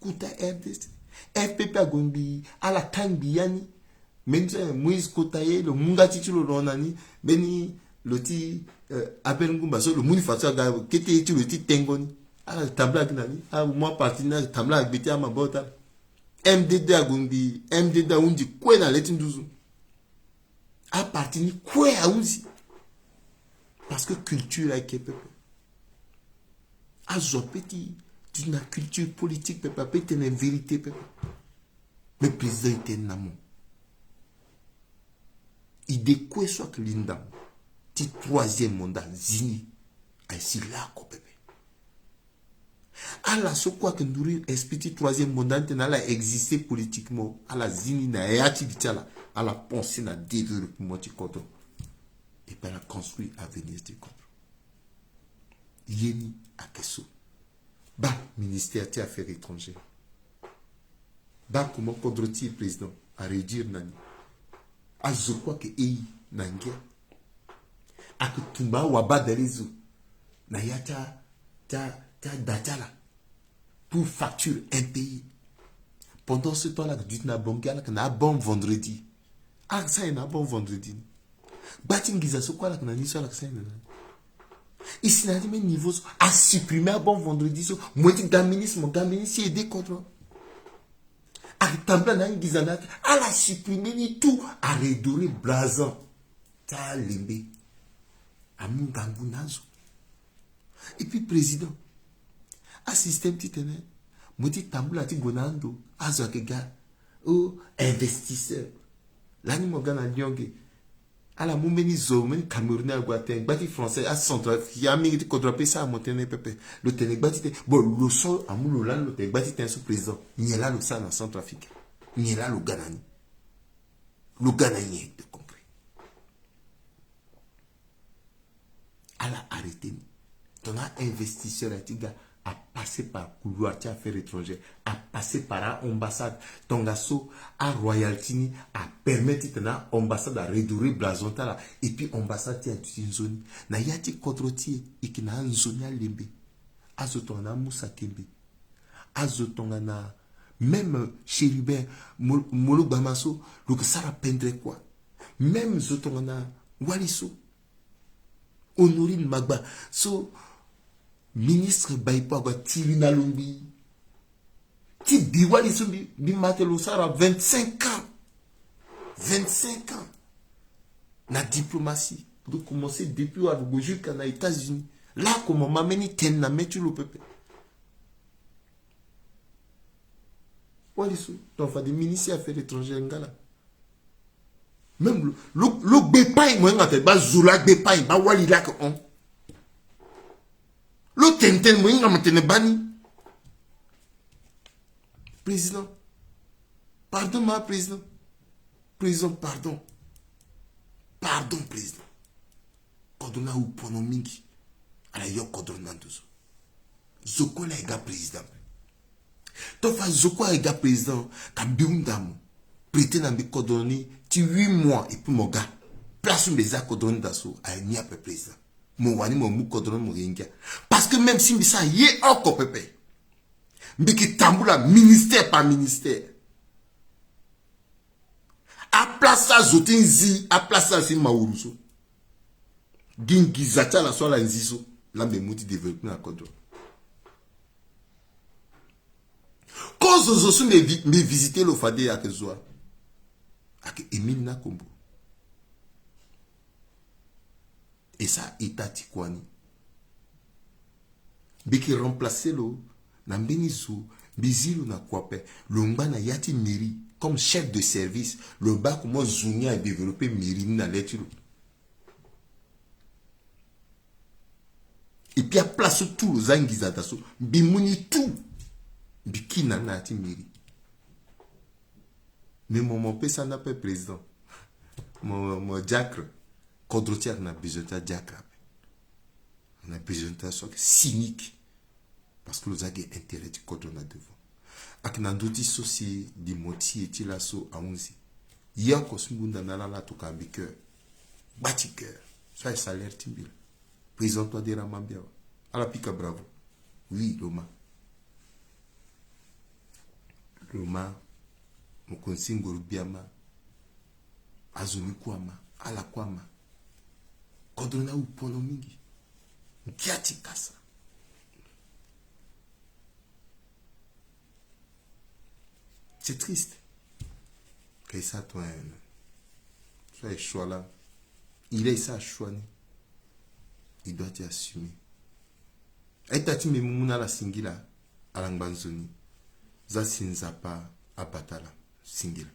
kuta RDC FPP a gumbi à la tangi yani même Moïse Kotaye le munga titulo ronani beni le ti appel ngumba so le muni fatwa ga kete ti le ti tengoni a tabla gnani a moi partina tabla gbeti ama bota MDD a gumbi MDD undi kwe na leti nduzu a partini kwe a undi parce que culture a kepe a zopeti d'une culture politique pepe peut une vérité pepe mais président était namo il découvre soit que l'inda ti 3e mandat zini ainsi là ko pepe ala so quoi que nduri esprit 3e mandat tenala exister politiquement ala zini na activité là ala penser na développement du côté et puis la construire avenir du côté yeni akeso ba ministère des affaires étrangères ba comment kodroti président à réduire nani a je crois que nangia a que tumba waba derizo na yata ta datala pour facture un pays pendant ce temps là que tu n'as bon gars que na bon vendredi ah ça y na bon vendredi batingiza so quoi là que na ni so là que ça ici n'a même niveau à supprimer bon vendredi so moi ti gaminisme si aider contre à tembler na ngizana à la supprimer ni tout à redorer blason ta lembe à mungangu nazo et puis président à système titene moi ti tambula ti gonando azo ke ga o investisseur là ni mo gana nyonge à la moumeni zo men camerounais à guaten bati français à central ya mi ti kodrope ça montene pepe le tene bati bon le sol amulo là le tene bati ten sous président ni là le ça dans Centrafrique ni là le Ghana ni de compris à la arrêté ton investisseur a tiga à passer par couloir de affaires étrangères, à passer par l'ambassade, ton gasso à royalty, à permettre l'ambassade à réduire blason et puis l'ambassade a une zone. Na yati kodroti et qui n'a une zone à lembe. Azotona Moussa Kembe. Azotona na même Chérubin Molo Bamaso, le que ça peindrait quoi. Même Zotona Waliso. Honorine Magba. So ministre Baïpa Tirina Lumbi ti biwali sumbi bi matelo sara 25 ans 25 ans la diplomatie de commencer depuis à jusqu'à les États-Unis là comment mameni ten na metu le peuple wali su donc fa des ministres affaires étrangères ngala même le bepai moi ngate ba zula bepai ba wali là que on le tenten moi ngamate bani président pardon ma président pardon président kodona ou pono mingi ala yo kodona ndozo zoko la ega président to fa zoko la ega président ka biundamo prêter na bi kodoni ti 8 mois et puis mon gars place mes a kodoni daso a ni a président mon wani mon mu kodoni mo yenga parce que même si ça yé oko pepe mbiki tambula ministère par ministère aplasa zotinzi aplasa si mauruso gingizacha la sola nziso la memuti développement à Kodro. Quand je suis me visiter le Fadé à Kezoa, avec Emile Nakombo. Et ça, Itati Kwani. Biki remplacer le, Nambenizo, Bizilo na Kwape, Lomba na Yati Miri, comme chef de service, Lomba comment Zounia a développé Miri na Letiro. Et puis à place tout les Angizadaso, Bimouni tout. Biki nana ati Miri. Mais mon père ça n'a pas président. Mon diacre, Kodrotiak n'a besoin de diacre. On a besoin de ça cynique. Parce que nous avons intérêt de Kodrona devant. Ak nandoti soci di moti et la so aunzi. Ya kosmunda nalala to kambikeur. Bati cœur. Sois salaire timbil. Présente-toi des ramambia. À la pique bravo. Oui, Loma. Loma. Mokonsingo rubiama. Azumi kwama. Ala kwama. Kodrona upono mingi. Kiati kasa. C'est triste. Que ça, toi, soit choix là. Il est ça, choix. Il doit t'y assumer. Et t'as dit, mais mouna la singila, à l'angbanzoni. Ça, sinzapa, abatala, singila.